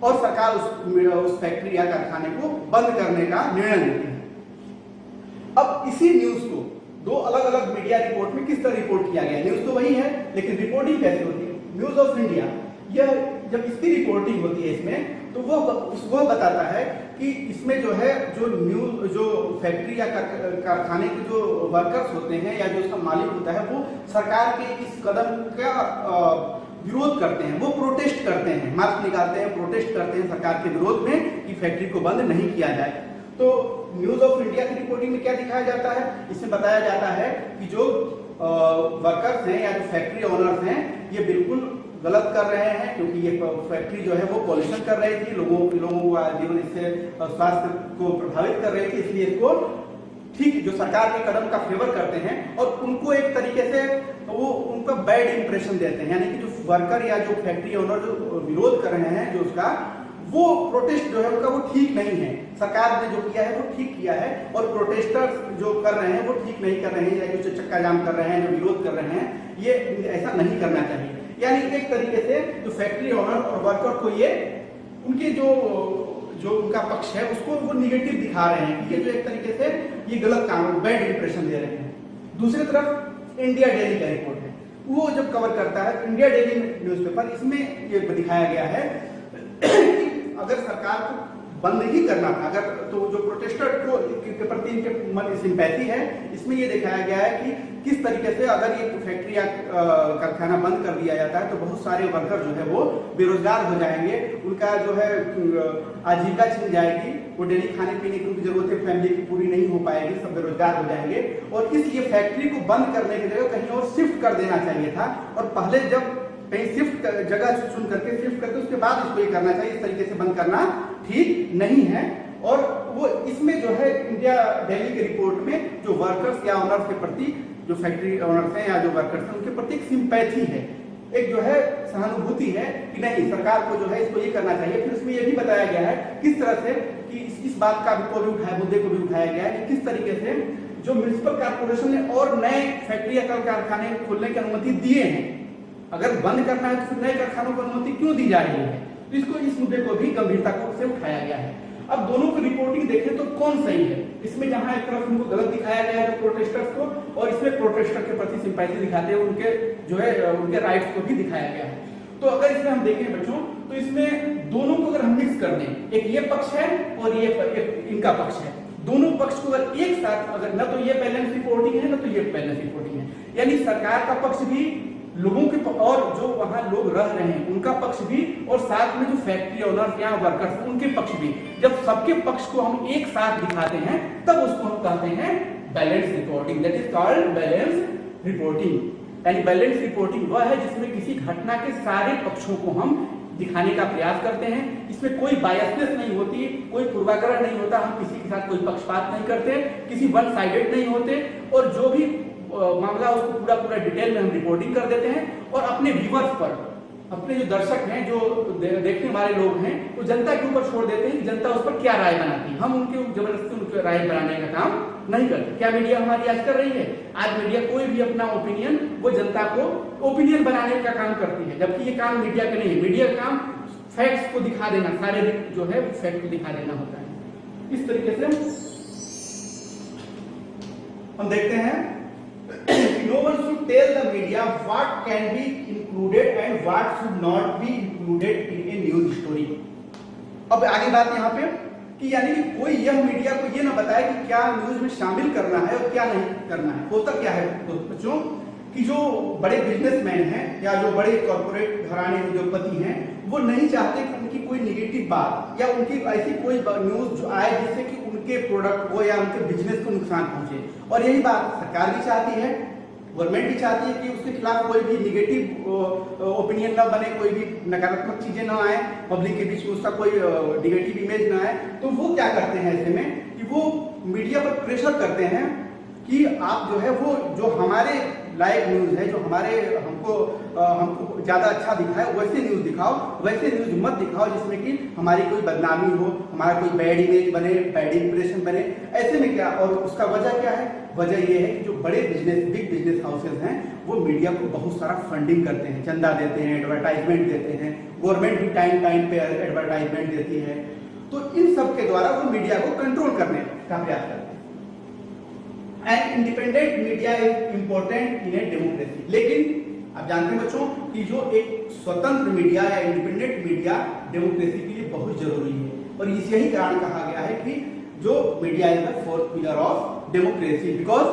और सरकार उस फैक्ट्री या कारखाने को बंद करने का निर्णय लेती है। अब इसी न्यूज को दो अलग अलग मीडिया रिपोर्ट में किस तरह रिपोर्ट किया गया, न्यूज तो वही है लेकिन रिपोर्टिंग कैसे होती है। न्यूज ऑफ इंडिया, यह जब इसकी रिपोर्टिंग होती है इसमें, तो वो बताता है कि इसमें जो है जो फैक्ट्री या कारखाने के जो वर्कर्स होते हैं या जो उसका मालिक होता है वो सरकार के इस कदम का विरोध करते हैं, वो प्रोटेस्ट करते हैं, मार्च निकालते हैं, प्रोटेस्ट करते हैं सरकार के विरोध में कि फैक्ट्री को बंद नहीं किया जाए। तो न्यूज ऑफ इंडिया की रिपोर्टिंग में क्या दिखाया जाता है, इसमें बताया जाता है कि जो वर्कर्स हैं या जो फैक्ट्री ओनर्स हैं ये बिल्कुल गलत कर रहे हैं, क्योंकि ये फैक्ट्री जो है वो पॉल्यूशन कर रही थी, लोगों का जीवन, इससे स्वास्थ्य को प्रभावित कर रही थी, इसलिए इसको ठीक जो सरकार के कदम का फेवर करते हैं और उनको एक तरीके से वो उनका बैड इंप्रेशन देते हैं। यानी कि जो वर्कर या जो फैक्ट्री ओनर जो विरोध कर रहे हैं जो उसका, वो प्रोटेस्ट जो है उनका वो ठीक नहीं है। सरकार ने जो किया है वो ठीक किया है, और प्रोटेस्टर्स जो कर रहे हैं वो ठीक नहीं कर रहे हैं, या जो चक्का जाम कर रहे हैं, जो विरोध कर रहे हैं, ये ऐसा नहीं करना चाहिए। यानी एक तरीके से जो फैक्ट्री ओनर और वर्कर को ये उनके जो उनका पक्ष है उसको वो निगेटिव दिखा रहे हैं कि ये जो एक तरीके से ये गलत काम, बैड इंप्रेशन दे रहे हैं। दूसरी तरफ इंडिया डेली का रिपोर्ट है, वो जब कवर करता है इंडिया डेली न्यूज़पेपर, इसमें ये दिखाया गया है कि अगर सरकार को बंद ही करना था, अगर तो जो प्रोटेस्टर को के प्रति इनके मन सिंपैथी है, इसमें ये दिखाया गया है कि किस तरीके से अगर ये फैक्ट्री या कारखाना बंद कर दिया जाता है तो बहुत सारे वर्कर जो है वो बेरोजगार हो जाएंगे, उनका जो है आजीविका छिन जाएगी, वो डेली खाने पीने की उनकी जरूरतें फैमिली की पूरी नहीं हो पाएगी, सब बेरोजगार हो जाएंगे। और इसलिए फैक्ट्री को बंद करने की जगह कहीं और शिफ्ट कर देना चाहिए था, और पहले जब कहीं शिफ्ट जगह चुन करके शिफ्ट करके उसके बाद इसको ये करना चाहिए। इस तरीके से बंद करना ठीक नहीं है। और वो इसमें जो है इंडिया डेली के रिपोर्ट में जो वर्कर्स या ओनर्स के प्रति, जो फैक्ट्री ओनर्स हैं या जो वर्कर्स हैं, उनके प्रति एक सिंपैथी है, एक जो है सहानुभूति है कि नहीं सरकार को जो है इसको ये करना चाहिए। फिर उसमें ये भी बताया गया है किस तरह से कि इस बात का भी उठाया, मुद्दे को भी उठाया गया है कि किस तरीके से जो म्युनिसिपल कॉर्पोरेशन ने और नए फैक्ट्री या कारखाने खोलने की अनुमति दिए हैं, अगर बंद करना है तो फिर नए कारखानों को अनुमति क्यों दी जा रही है, तो इसको इस मुद्दे को भी गंभीरता से उठाया गया है। अब दोनों की रिपोर्टिंग देखें तो कौन सही है, इसमें जहां एक तरफ उनको गलत दिखाया गया है प्रोटेस्टर्स को, और इसमें प्रोटेस्टर के प्रति सिंपैथी दिखाते हुए उनके जो है उनके राइट्स को भी दिखाया गया है। तो अगर इसमें हम देखें बच्चों तो इसमें दोनों को अगर हम मिक्स कर दें, एक ये पक्ष है और ये इनका पक्ष है, दोनों पक्ष को अगर एक साथ, अगर न तो ये बैलेंस रिपोर्टिंग है न तो ये बैलेंस रिपोर्टिंग है, यानी सरकार का पक्ष भी, लोगों के और जो वहां लोग रह रहे हैं उनका पक्ष भी, और साथ में जो फैक्ट्री ओनर्स या वर्कर्स उनके पक्ष भी, जब सबके पक्ष को हम एक साथ दिखाते हैं तब उसको हम कहते हैं balance reporting, that is called balance reporting. यानी बैलेंस रिपोर्टिंग वह है जिसमें किसी घटना के सारे पक्षों को हम दिखाने का प्रयास करते हैं, इसमें कोई बायसनेस नहीं होती, कोई पूर्वाग्रह नहीं होता, हम किसी के साथ कोई पक्षपात नहीं करते, किसी वन साइडेड नहीं होते, और जो भी मामला उसको पूरा डिटेल में हम रिपोर्टिंग कर देते हैं, और अपने व्यूअर्स पर, अपने जो दर्शक हैं, जो देखने वाले लोग हैं, वो जनता के ऊपर छोड़ देते हैं कि जनता उस पर क्या राय बनाती है। हम उनके जबरदस्ती उनके राय बनाने का काम नहीं करते। क्या मीडिया हमारी आज कर रही है? आज मीडिया कोई भी अपना ओपिनियन वो जनता को ओपिनियन बनाने का काम करती है, जबकि ये काम मीडिया का नहीं है। मीडिया का काम फैक्ट्स को दिखा देना, सारे जो है फैक्ट को दिखा देना होता है। इस तरीके से हम देखते हैं no one should tell the media what can be included and what should not be included in a news story। अब आगे बात यहाँ पे कि यानी कि कोई यह मीडिया को ये ना बताए कि क्या न्यूज में शामिल करना है और क्या नहीं करना है। होता क्या है बच्चों कि जो बड़े बिजनेसमैन हैं या जो बड़े कॉर्पोरेट घराने उद्योगपति हैं, वो नहीं चाहते कि उनकी कोई निगेटिव बात या उनकी ऐसी कोई न्यूज जो आए जिससे कि उनके प्रोडक्ट को या उनके बिजनेस को नुकसान पहुंचे। और यही बात सरकार भी चाहती है, गवर्नमेंट भी चाहती है कि उसके खिलाफ कोई भी निगेटिव ओपिनियन ना बने, कोई भी नकारात्मक चीजें ना आए, पब्लिक के बीच में उसका कोई निगेटिव इमेज ना आए। तो वो क्या करते हैं ऐसे में कि वो मीडिया पर प्रेशर करते हैं कि आप जो है वो जो हमारे लाइव न्यूज है, जो हमारे हमको ज्यादा अच्छा दिखाए वैसे न्यूज दिखाओ, वैसे न्यूज मत दिखाओ जिसमें कि हमारी कोई बदनामी हो, हमारा कोई बैड इमेज बने, बैड इंप्रेशन बने। ऐसे में क्या, और उसका वजह क्या है? वजह ये है कि जो बड़े बिग बिजनेस हाउसेज हैं वो मीडिया को बहुत सारा फंडिंग करते हैं, चंदा देते हैं, एडवर्टाइजमेंट देते हैं, गवर्नमेंट भी टाइम पे एडवर्टाइजमेंट देती है। तो इन सब के द्वारा वो मीडिया को कंट्रोल करने का प्रयास करते हैं। And independent media is important in a democracy. लेकिन आप जानते हैं बच्चों कि जो एक स्वतंत्र मीडिया या इंडिपेंडेंट मीडिया डेमोक्रेसी के लिए बहुत जरूरी है, और यही कारण कहा गया है कि जो media is the fourth pillar of democracy. Because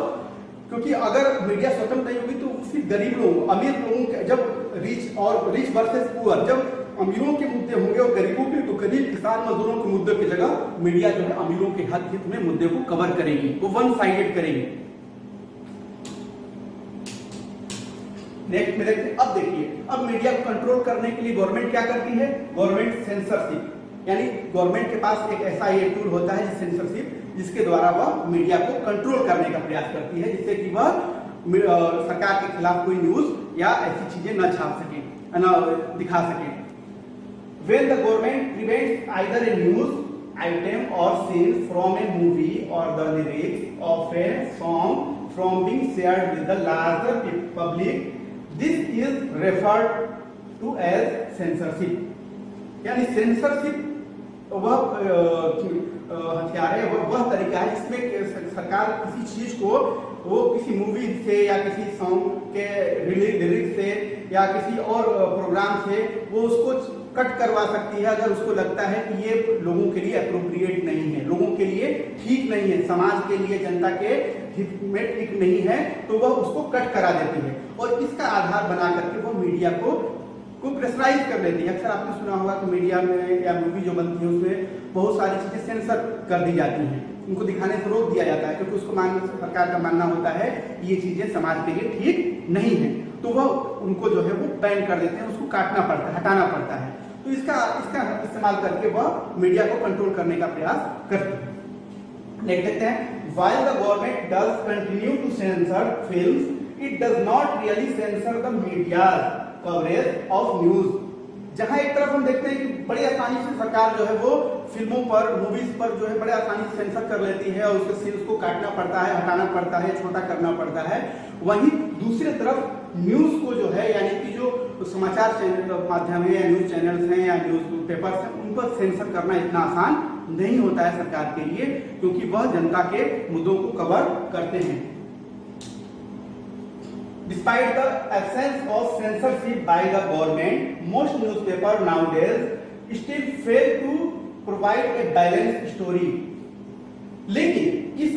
क्योंकि अगर मीडिया स्वतंत्र नहीं होगी तो फिर गरीब लोगों, अमीर लोगों के, जब रिच वर्सेस पुअर, जब अमीरों के मुद्दे होंगे और गरीबों के, तो गरीब किसान मजदूरों के मुद्दे की जगह मीडिया जो है अमीरों के हित में मुद्दे को कवर करेगी, वो वन साइडेड करेगी। नेक्स्ट में देखते हैं। अब देखिए, अब मीडिया को कंट्रोल करने के लिए गवर्नमेंट क्या करती है? गवर्नमेंट सेंसरशिप, यानी गवर्नमेंट के पास एक ऐसा ये टूल होता है सेंसरशिप, जिसके द्वारा वह मीडिया को कंट्रोल करने का प्रयास करती है, जिससे कि वह सरकार के खिलाफ कोई न्यूज या ऐसी चीजें न छाप सके, न दिखा सके। when the government prevents either a news item or scene from a movie or the lyrics of a song from being shared with the larger public, this is referred to as censorship. यानी censorship वह हथियार है, वह तरीका है जिसमें सरकार किसी चीज को वो किसी मूवी से या किसी सॉन्ग के लिरिक्स से या किसी और प्रोग्राम से वो उसको कट करवा सकती है अगर उसको लगता है कि ये लोगों के लिए अप्रोप्रिएट नहीं है, लोगों के लिए ठीक नहीं है, समाज के लिए, जनता के हित में ठीक नहीं है, तो वह उसको कट करा देती है और इसका आधार बना करके वो मीडिया को प्रेशराइज कर लेती है। अक्सर आपने सुना होगा कि मीडिया में या मूवी जो बनती है उसमें बहुत सारी चीजें सेंसर कर दी जाती हैं, उनको दिखाने से रोक दिया जाता है क्योंकि उसको सरकार का मानना होता है ये चीजें समाज के लिए ठीक नहीं है, तो वह उनको जो है वो बैन कर देते हैं, उसको काटना पड़ता है, हटाना पड़ता है। तो इसका इस्तेमाल करके वह मीडिया को कंट्रोल करने का प्रयास करते हैं। नेक्स्ट देखते हैं, while the government does continue to censor films, it does not really censor the media's coverage of news। जहां एक तरफ हम देखते हैं कि बड़ी आसानी से सरकार जो है वो फिल्मों पर, मूवीज पर जो है बड़े आसानी से सेंसर कर लेती है और उसके सीन्स को काटना पड़ता है, हटाना पड़ता है, छोटा करना पड़ता है। वहीं दूसरी तरफ न्यूज को जो है यानी कि जो समाचार चैनल माध्यम है या न्यूज चैनल्स हैं या न्यूज पेपर्स हैं उन पर सेंसर करना इतना आसान नहीं होता है सरकार के लिए, क्योंकि वह जनता के मुद्दों को कवर करते हैं। Despite the absence of censorship by the government, most newspapers nowadays still fail to provide a balanced story। लेकिन इस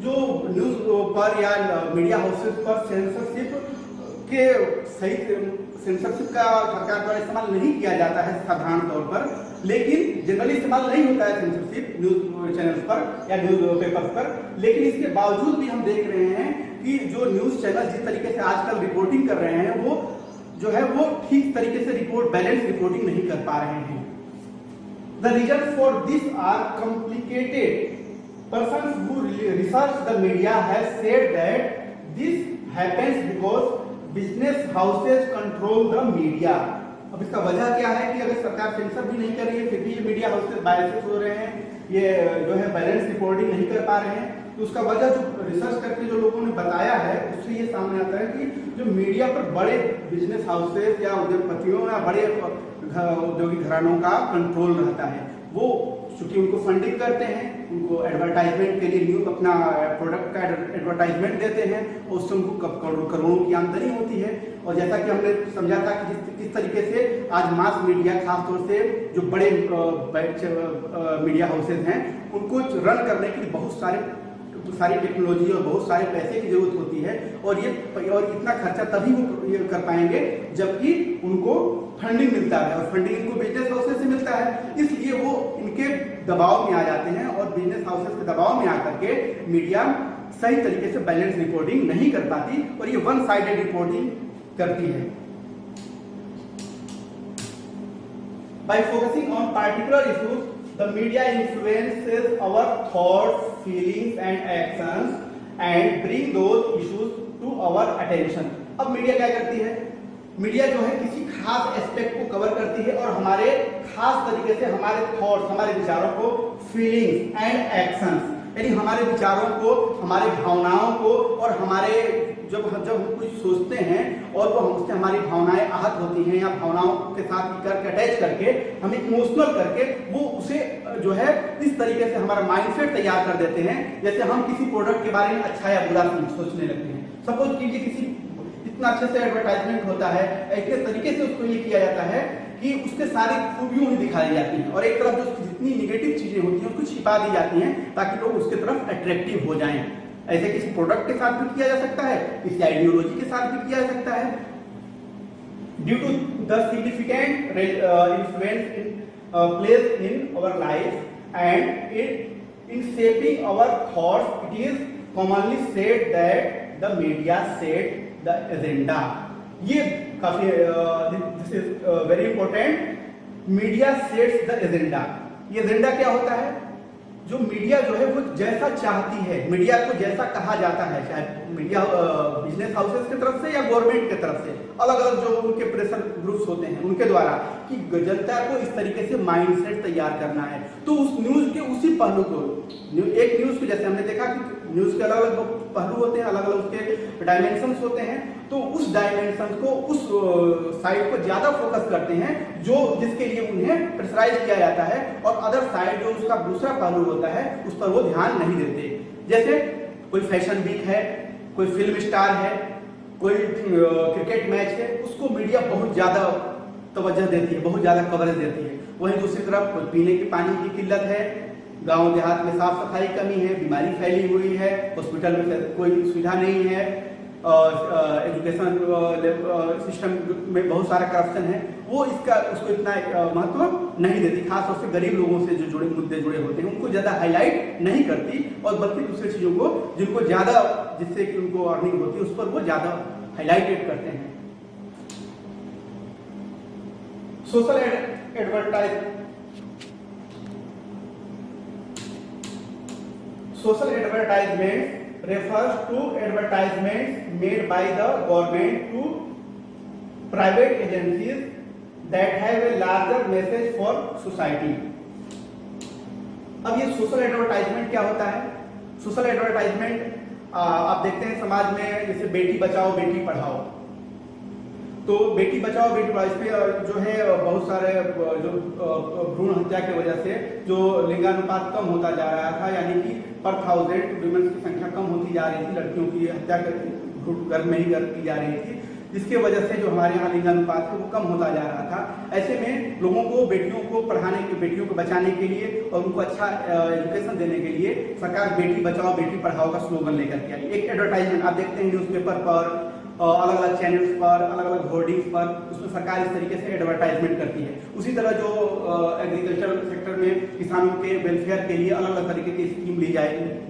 जो न्यूज पर या मीडिया हाउसेस पर सेंसरशिप के सही सेंसरशिप का सरकार द्वारा इस्तेमाल नहीं किया जाता है साधारण तौर पर, लेकिन जनरली इस्तेमाल नहीं होता है सेंसरशिप न्यूज चैनल्स पर या न्यूज पेपर्स पर। लेकिन इसके बावजूद भी हम देख रहे हैं कि जो न्यूज चैनल जिस तरीके से आजकल रिपोर्टिंग कर रहे हैं वो जो है वो ठीक तरीके से बैलेंस रिपोर्टिंग नहीं कर पा रहे हैं। The reason for this are complicated. Persons who research the media have said that this happens because business houses control the media। अब इसका वजह क्या है कि अगर सरकार सेंसर भी नहीं कर रही है फिर भी ये मीडिया हाउसेस बायसेस हो रहे हैं, ये जो है बैलेंस रिपोर्टिंग नहीं कर पा रहे हैं, तो उसका वजह जो रिसर्च करके जो लोगों ने बताया है उससे ये सामने आता है कि जो मीडिया पर बड़े बिजनेस हाउसेस या उद्योगपतियों या बड़े औद्योगिक घरानों का कंट्रोल रहता है। वो चूंकि उनको फंडिंग करते हैं, उनको एडवर्टाइजमेंट के लिए न्यू अपना प्रोडक्ट का एडवर्टाइजमेंट देते हैं और उससे उनको करोड़ों की आमदनी होती है। और जैसा कि हमने समझा था कि किस तरीके से आज मास मीडिया खासतौर से जो बड़े मीडिया हाउसेज हैं उनको रन करने के लिए बहुत सारी टेक्नोलॉजी और बहुत सारे पैसे की जरूरत होती है और इतना खर्चा तभी वो ये कर पाएंगे जबकि उनको फंडिंग मिलता है और फंडिंग इनको बिजनेस हाउसेस से मिलता है, इसलिए वो इनके दबाव में आ जाते हैं और बिजनेस हाउसेस के दबाव में आकर के मीडिया सही तरीके से बैलेंस रिपोर्टिंग नहीं कर पाती और ये वन साइडेड रिपोर्टिंग करती है। By focusing on particular issues, the media influences our thoughts, feelings and actions and bring those issues to our attention। अब मीडिया क्या करती है? मीडिया जो है किसी खास एस्पेक्ट को कवर करती है और हमारे खास तरीके से हमारे थॉट्स, हमारे विचारों को, फीलिंग्स एंड एक्शंस यानी हमारे विचारों को, हमारे भावनाओं को और हमारे जब हम कुछ सोचते हैं और वो हमसे हमारी भावनाएं आहत होती हैं या भावनाओं के साथ करके अटैच करके हमें इमोशनल करके वो उसे जो है इस तरीके से हमारा माइंडसेट तैयार कर देते हैं जैसे हम किसी प्रोडक्ट के बारे में अच्छा या बुरा सोचने लगते हैं। सपोज कीजिए किसी इतना अच्छे से एडवर्टाइजमेंट होता है, ऐसे तरीके से उसको ये किया जाता है कि उसके सारी खूबियों ही दिखाई जाती हैं और एक तरफ जो जितनी निगेटिव चीजें होती हैं उसको छिपा दी जाती हैं ताकि लोग उसके तरफ अट्रैक्टिव हो जाएं। ऐसे किसी प्रोडक्ट के साथ भी किया जा सकता है, किसी आइडियोलॉजी के साथ भी किया जा सकता है। Due to the significant influence place in our life and in shaping our thoughts, it is commonly said that the media set the agenda। ये काफी this is very important। Media sets the agenda. ये agenda क्या होता है? जो media जो है वो जैसा चाहती है, मीडिया को जैसा कहा जाता है, चाहे मीडिया बिजनेस हाउसेस की तरफ से या गवर्नमेंट की तरफ से, अलग अलग जो उनके प्रेशर ग्रुप्स होते हैं उनके द्वारा, कि जनता को इस तरीके से माइंडसेट तैयार करना है, तो उस न्यूज के उसी पहलू को, एक न्यूज को जैसे हमने देखा कि न्यूज के अलग अलग पहलू होते हैं, अलग अलग उसके डायमेंशंस होते हैं, तो उस डायमेंशन को, उस साइड को ज्यादा फोकस करते हैं जो जिसके लिए उन्हें प्रेशराइज किया जाता है, और अदर साइड जो उसका दूसरा पहलू होता है उस पर वो ध्यान नहीं देते। जैसे कोई फैशन वीक है, कोई फिल्म स्टार है, कोई क्रिकेट मैच है, उसको मीडिया बहुत ज्यादा तवज्जो देती है, बहुत ज्यादा कवरेज देती है। वहीं दूसरी तरफ कोई पीने के पानी की किल्लत है, गांव देहात में साफ सफाई कमी है, बीमारी फैली हुई है, हॉस्पिटल में कोई सुविधा नहीं है, एजुकेशन सिस्टम में बहुत सारा करप्शन है, वो उसको इतना महत्व नहीं देती, खास तौर से गरीब लोगों से जो जुड़े मुद्दे जुड़े होते हैं उनको ज्यादा हाईलाइट नहीं करती, और बल्कि दूसरी चीजों को जिनको ज्यादा, जिससे कि उनको अर्निंग होती है उस पर वो ज्यादा हाईलाइटेड करते हैं। Social advertisement refers to advertisements made by the government to private agencies that have a larger message for society। अब ये सोशल एडवर्टाइजमेंट क्या होता है? सोशल एडवर्टाइजमेंट आप देखते हैं समाज में, जैसे बेटी बचाओ बेटी पढ़ाओ, तो बेटी बचाओ बेटी पढ़ाओ, इस पे जो है बहुत सारे जो भ्रूण हत्या की वजह से जो लिंगानुपात कम होता जा रहा था, यानी कि पर 1000 वुमेन्स की संख्या कम होती जा रही थी, लड़कियों की हत्या घर में ही की जा रही थी, जिसके वजह से जो हमारे यहाँ लिंगानुपात है वो कम होता जा रहा था। ऐसे में लोगों को बेटियों को पढ़ाने के, बेटियों को बचाने के लिए और उनको अच्छा एजुकेशन देने के लिए सरकार बेटी बचाओ बेटी पढ़ाओ का स्लोगन लेकर के आई। एक एडवर्टाइजमेंट आप देखते हैं न्यूज़पेपर पर, अलग अलग चैनल्स पर, अलग अलग होर्डिंग्स पर, उसमें सरकार इस तरीके से एडवर्टाइजमेंट करती है। उसी तरह जो एग्रीकल्चर सेक्टर में किसानों के वेलफेयर के लिए अलग अलग तरीके की स्कीम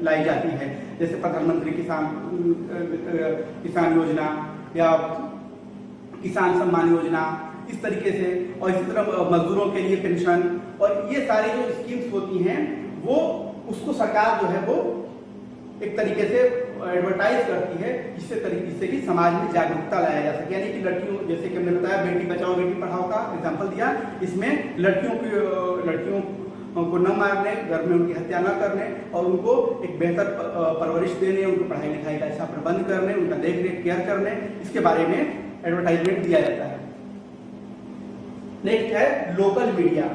लाई जाती है, जैसे प्रधानमंत्री किसान योजना या किसान सम्मान योजना, इस तरीके से, और इसी तरह मजदूरों के लिए पेंशन, और ये सारी जो स्कीम्स होती हैं वो उसको सरकार जो है वो एक तरीके से एडवर्टाइज करती है, जिससे कि समाज में जागरूकता लाया जा सके। यानी कि लड़कियों, जैसे कि हमने बताया बेटी बचाओ बेटी पढ़ाओ का एग्जांपल दिया, इसमें लड़कियों को न मारने, घर में उनकी हत्या न करने, और उनको एक बेहतर परवरिश देने, उनको पढ़ाई लिखाई का अच्छा प्रबंध करने, उनका देख रेख केयर करने, इसके बारे में एडवर्टाइजमेंट दिया जाता है। नेक्स्ट है लोकल मीडिया।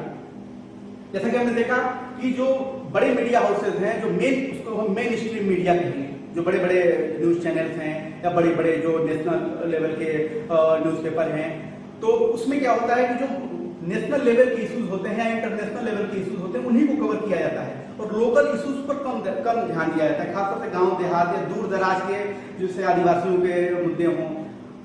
जैसा कि हमने देखा कि जो बड़े मीडिया हाउसेज हैं, जो उसको हम मेन स्ट्रीम मीडिया कहेंगे, जो बड़े बड़े न्यूज चैनल्स हैं या बड़े बड़े जो नेशनल लेवल के न्यूज़पेपर हैं, तो उसमें क्या होता है कि जो नेशनल लेवल के इश्यूज होते हैं, इंटरनेशनल लेवल के इश्यूज होते हैं, उन्हीं को कवर किया जाता है, और लोकल इश्यूज पर कम ध्यान दिया जाता है, खासतौर से गांव देहात या दूर दराज के, जैसे आदिवासियों के मुद्दे हों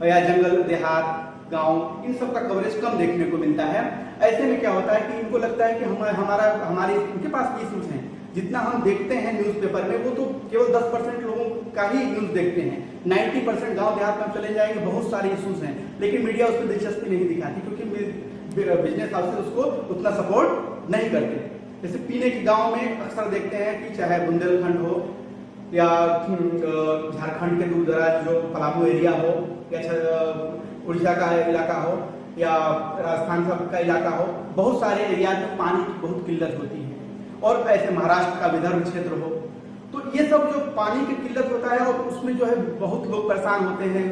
या जंगल देहात गांव, इन सब का कवरेज कम देखने को मिलता है। ऐसे में क्या होता है कि इनको लगता है कि हमारे इनके पास इश्यूज हैं, जितना हम देखते हैं न्यूज़पेपर में वो तो केवल 10% लोगों का ही न्यूज़ देखते हैं, 90% गांव देहात में चले जाएंगे, बहुत सारे इश्यूज हैं, लेकिन मीडिया उस पर दिलचस्पी नहीं दिखाती, क्योंकि बिजनेस हाउसेज उसको उतना सपोर्ट नहीं करते। जैसे पीने के गांव में अक्सर देखते हैं कि चाहे बुंदेलखंड हो या झारखंड के दूर दराज जो पलामू एरिया हो, या उड़ीसा का इलाका हो या राजस्थान का इलाका हो, बहुत सारे एरिया में पानी की बहुत किल्लत होती है, और ऐसे महाराष्ट्र का विदर्भ क्षेत्र हो, तो ये सब जो पानी की किल्लत होता है, और उसमें जो है बहुत लोग परेशान होते हैं,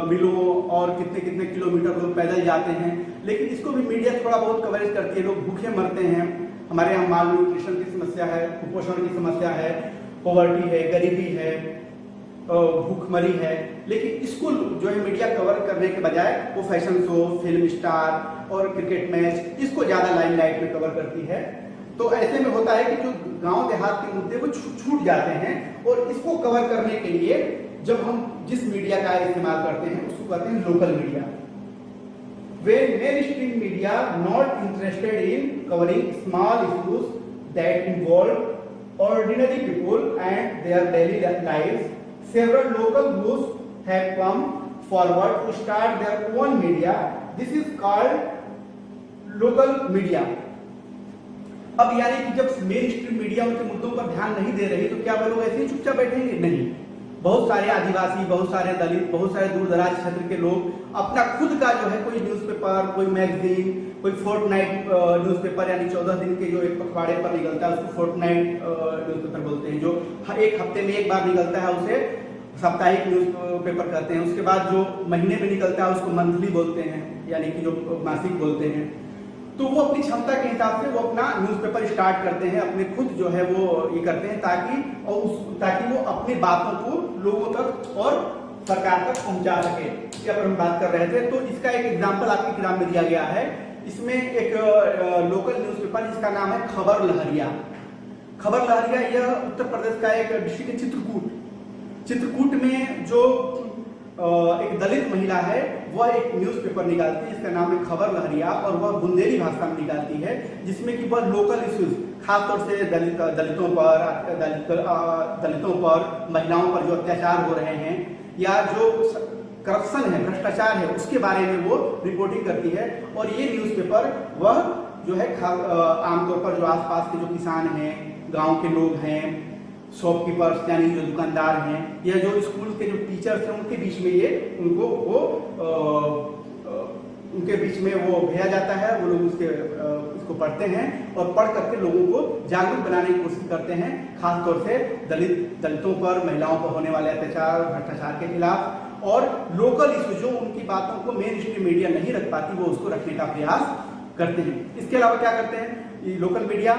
मिलों और कितने कितने किलोमीटर लोग पैदल जाते हैं, लेकिन इसको भी मीडिया थोड़ा बहुत कवरेज करती है, लोग भूखे मरते हैं, हमारे यहाँ माल न्यूट्रिशन की समस्या है, कुपोषण की समस्या है, पॉवर्टी है, गरीबी है, भूखमरी है, लेकिन इसको जो है मीडिया कवर करने के बजाय वो फैशन शो, फिल्म स्टार और क्रिकेट मैच, इसको ज्यादा लाइमलाइट में कवर करती है। तो ऐसे में होता है कि जो गांव देहात के मुद्दे वो छूट जाते हैं, और इसको कवर करने के लिए जब हम जिस मीडिया का इस्तेमाल करते हैं उसको कहते हैं local media. When mainstream media not interested in covering small issues that involve ordinary people and their daily lives, several local groups have come forward to start their own media. This is called local media. अब यानी कि जब main stream media उनके मुद्दों पर ध्यान नहीं दे रही तो क्या वो लोग ऐसे ही चुपचाप बैठेंगे? नहीं। बहुत सारे आदिवासी, बहुत सारे दलित, बहुत सारे दूर दराज क्षेत्र के लोग अपना खुद का जो है कोई न्यूज़पेपर, कोई मैगजीन, कोई फोर्टनाइट न्यूज़पेपर, यानी 14 दिन के जो एक पखवाड़े पर निकलता है उसको फोर्टनाइट न्यूज़पेपर बोलते हैं, जो एक हफ्ते में एक बार निकलता है उसे साप्ताहिक न्यूज़पेपर कहते हैं। उसके बाद जो महीने में निकलता है उसको मंथली बोलते हैं, यानी कि जो मासिक बोलते हैं। तो वो अपनी क्षमता के हिसाब से वो अपना न्यूज़पेपर स्टार्ट करते हैं, अपने खुद जो है वो ये करते हैं ताकि वो अपनी बातों को लोगों तक और सरकार तक पहुंचा सके। इसके पर हम बात कर रहे थे, तो इसका एक एग्जांपल आपकी किताब में दिया गया है। इसमें एक लोकल न्यूज़पेपर जिसका नाम है खबर लहरिया। खबर लहरिया यह उत्तर प्रदेश का एक डिस्ट्रिक्ट है चित्रकूट में जो एक दलित महिला है वह एक न्यूज़पेपर निकालती है, इसका नाम है खबर लहरिया, और वह बुंदेली भाषा में निकालती है, जिसमें कि वह लोकल इश्यूज खासतौर से दलितों पर, महिलाओं पर जो अत्याचार हो रहे हैं या जो करप्शन है, भ्रष्टाचार है, उसके बारे में वो रिपोर्टिंग करती है। और ये न्यूज़पेपर वह जो है आमतौर पर जो आसपास के जो किसान हैं, गाँव के लोग हैं, शॉपकीपर्स यानी जो दुकानदार हैं, या जो स्कूल के जो टीचर्स हैं, उनके बीच में ये उनके बीच में वो भेजा जाता है। वो लोग इसको पढ़ते हैं और पढ़ करके लोगों को जागरूक बनाने की कोशिश करते हैं, खासतौर से दलितों पर, महिलाओं पर होने वाले अत्याचार, भ्रष्टाचार के खिलाफ, और लोकल इशू जो उनकी बातों को मेन स्ट्रीम मीडिया नहीं रख पाती वो उसको रखने का प्रयास करते हैं। इसके अलावा क्या करते हैं लोकल मीडिया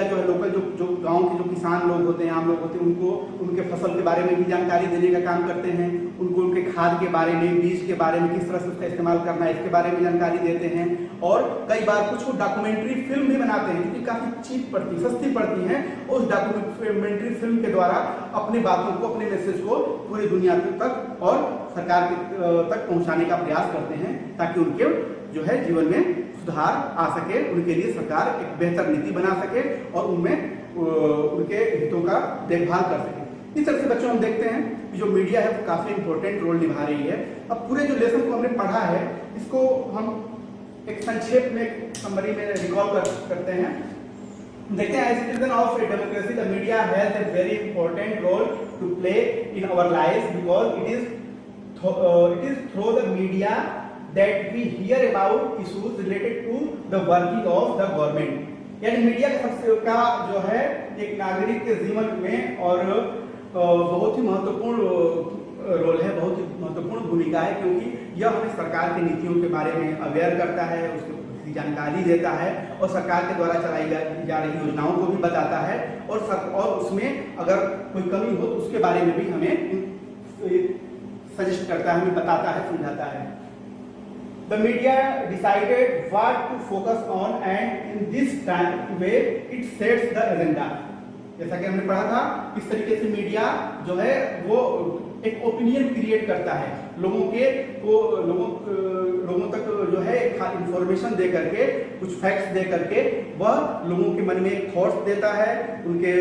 जो है, लोकल जो गांव के जो किसान लोग होते हैं, आम लोग होते हैं, उनको उनके फसल के बारे में भी जानकारी देने का काम करते हैं। उनको उनके खाद के बारे में, बीज के बारे में, किस तरह से उसका इस्तेमाल करना है, इसके बारे में जानकारी देते हैं। और कई बार कुछ डॉक्यूमेंट्री फिल्म भी बनाते हैं, क्योंकि काफी चीप पड़ती, सस्ती पड़ती है। उस डॉक्यूमेंट्री फिल्म के द्वारा अपनी बातों को, अपने मैसेज को पूरी दुनिया तक और सरकार तक पहुंचाने का प्रयास करते हैं, ताकि उनके जो है जीवन में सुधार आ सके, उनके लिए सरकार एक बेहतर नीति बना सके और उनमें उनके हितों का देखभाल कर सके। इस तरह से बच्चों हम देखते हैं कि जो मीडिया है वो काफी इंपॉर्टेंट रोल निभा रही है। अब पूरे जो लेसन को हमने पढ़ा है इसको हम एक संक्षेप में, समरी में रिकॉल करते हैं। देखते हैं, as citizen of a democracy the media has a very important role to play in our life, because it is through the media that we hear about issues related to the working of the government। यानी media का जो है एक नागरिक के जीवन में और बहुत ही महत्वपूर्ण रोल है, बहुत ही महत्वपूर्ण भूमिका है, क्योंकि यह हमें सरकार की नीतियों के बारे में अवेयर करता है, उसकी जानकारी देता है और सरकार के द्वारा चलाई जा रही योजनाओं को भी बताता है, और उसमें अगर कोई कमी हो तो उसके बारे में भी हमें सजेस्ट करता है, हमें बताता है, समझाता है। The media decided what to focus on and in this way it sets the agenda। जैसा कि हमने पढ़ा था, इस तरीके से मीडिया जो है वो एक ओपिनियन क्रिएट करता है, लोगों तक जो है इंफॉर्मेशन दे करके, कुछ फैक्ट्स दे करके वह लोगों के मन में एक थॉट्स देता है, उनके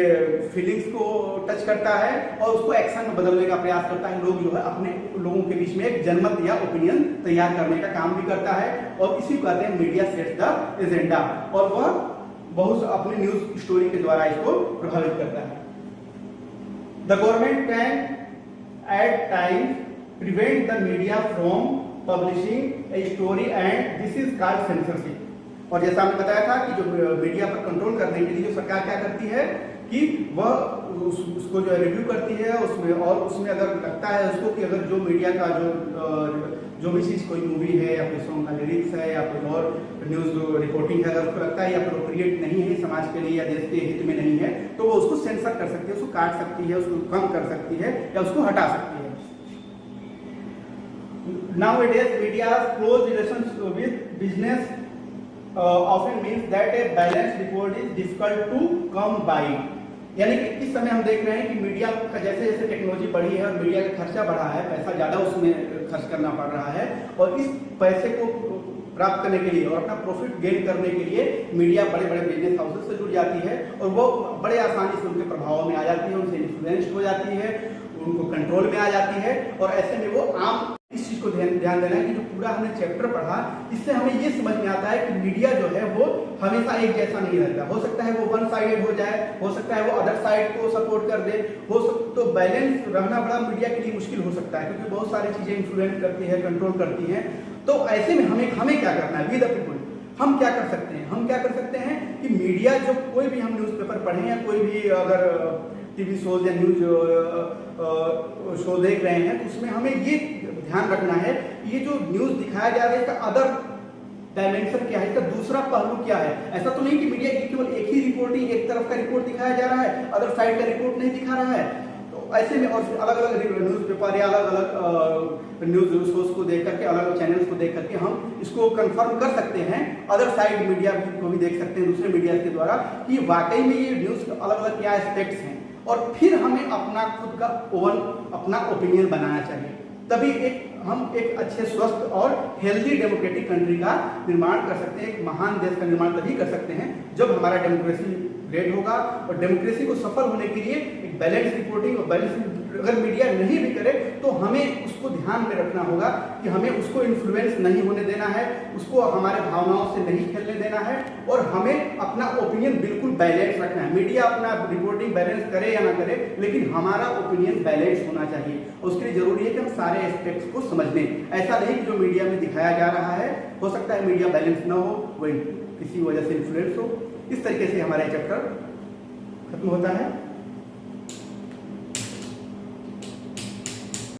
फीलिंग्स को टच करता है और उसको एक्शन में बदलने का प्रयास करता है। लोग जो है अपने लोगों के बीच में एक जनमत या ओपिनियन तैयार करने का काम भी करता है, और इसी को कहते हैं मीडिया सेट्स द एजेंडा, और वह बहुत अपने न्यूज स्टोरी के द्वारा इसको प्रभावित करता है। The government can at times prevent the media from publishing a story and this is called censorship। और जैसा हमने बताया था कि जो मीडिया पर कंट्रोल करने के लिए जो सरकार क्या करती है कि वह उसको जो रिव्यू करती है उसमें अगर लगता है उसको कि अगर जो मीडिया का जो भी चीज़, कोई मूवी है या कोई सॉन्ग का लिरिक्स है या कोई और न्यूज़ रिपोर्टिंग है, अगर उसको लगता है या अप्रोप्रिएट नहीं है समाज के लिए या देश के हित में नहीं है, तो वो उसको सेंसर कर सकती है, उसको काट सकती है, उसको कम कर सकती है या उसको हटा सकती है। Nowadays media's close relations with business often means that a balanced report is difficult to come by। यानी कि इस समय हम देख रहे हैं कि मीडिया का जैसे जैसे टेक्नोलॉजी बढ़ी है और मीडिया का खर्चा बढ़ा है, पैसा ज़्यादा उसमें खर्च करना पड़ रहा है, और इस पैसे को प्राप्त करने के लिए और अपना प्रॉफिट गेन करने के लिए मीडिया बड़े बड़े बिजनेस हाउसेस से जुड़ जाती है और वो बड़े आसानी से उनके प्रभाव में आ जाती है, उनसे इन्फ्लुएंस्ड हो जाती है, उनको कंट्रोल में आ जाती है, और ऐसे में वो आम इस चीज को ध्यान देना है कि जो पूरा हमने चैप्टर पढ़ा, इससे हमें ये समझ में आता है कि मीडिया जो है वो हमेशा एक जैसा नहीं रहता। हो सकता है वो वन साइडेड हो जाए, हो सकता है वो अदर साइड को सपोर्ट कर दे, तो बैलेंस रहना बड़ा मीडिया के लिए मुश्किल हो सकता है, क्योंकि बहुत सारी चीजें इन्फ्लुएंस करती है, कंट्रोल करती हैं। तो ऐसे में हमें क्या करना है, वी द पीपल, हम क्या कर सकते हैं? हम क्या कर सकते हैं कि मीडिया जो कोई भी हम न्यूज़पेपर पढ़ें या कोई भी अगर टीवी शोज या न्यूज शो देख रहे हैं, तो उसमें हमें ये ध्यान रखना है ये जो न्यूज दिखाया जा रहा है इसका अदर डायमेंशन क्या है, इसका दूसरा पहलू क्या है। ऐसा तो नहीं कि मीडिया केवल एक ही रिपोर्टिंग, एक तरफ का रिपोर्ट दिखाया जा रहा है, अदर साइड का रिपोर्ट नहीं दिखा रहा है। तो ऐसे में और अलग अलग न्यूज़पेपर या अलग अलग न्यूज सोर्स को देख करके, अलग अलग चैनल्स को देख करके हम इसको कंफर्म कर सकते हैं, अदर साइड मीडिया को भी देख सकते हैं दूसरे मीडिया के द्वारा, कि वाकई में ये न्यूज अलग अलग क्या एस्पेक्ट्स हैं, और फिर हमें अपना खुद का अपना ओपिनियन बनाना चाहिए। तभी हम एक अच्छे स्वस्थ और हेल्दी डेमोक्रेटिक कंट्री का निर्माण कर सकते हैं, एक महान देश का निर्माण तभी कर सकते हैं जब हमारा डेमोक्रेसी ग्रेट होगा। और डेमोक्रेसी को सफल होने के लिए एक बैलेंस रिपोर्टिंग और बैलेंस अगर मीडिया नहीं भी करे तो हमें उसको ध्यान में रखना होगा कि हमें उसको इन्फ्लुएंस नहीं होने देना है, उसको हमारे भावनाओं से नहीं खेलने देना है, और हमें अपना ओपिनियन बिल्कुल बैलेंस रखना है। मीडिया अपना रिपोर्टिंग बैलेंस करे या ना करे, लेकिन हमारा ओपिनियन बैलेंस होना चाहिए। उसके लिए जरूरी है कि हम सारे एस्पेक्ट्स को समझ लें। ऐसा नहीं कि जो मीडिया में दिखाया जा रहा है, हो सकता है मीडिया बैलेंस ना हो, वो किसी वजह से इन्फ्लुएंस हो। इस तरीके से हमारा चैप्टर खत्म होता है।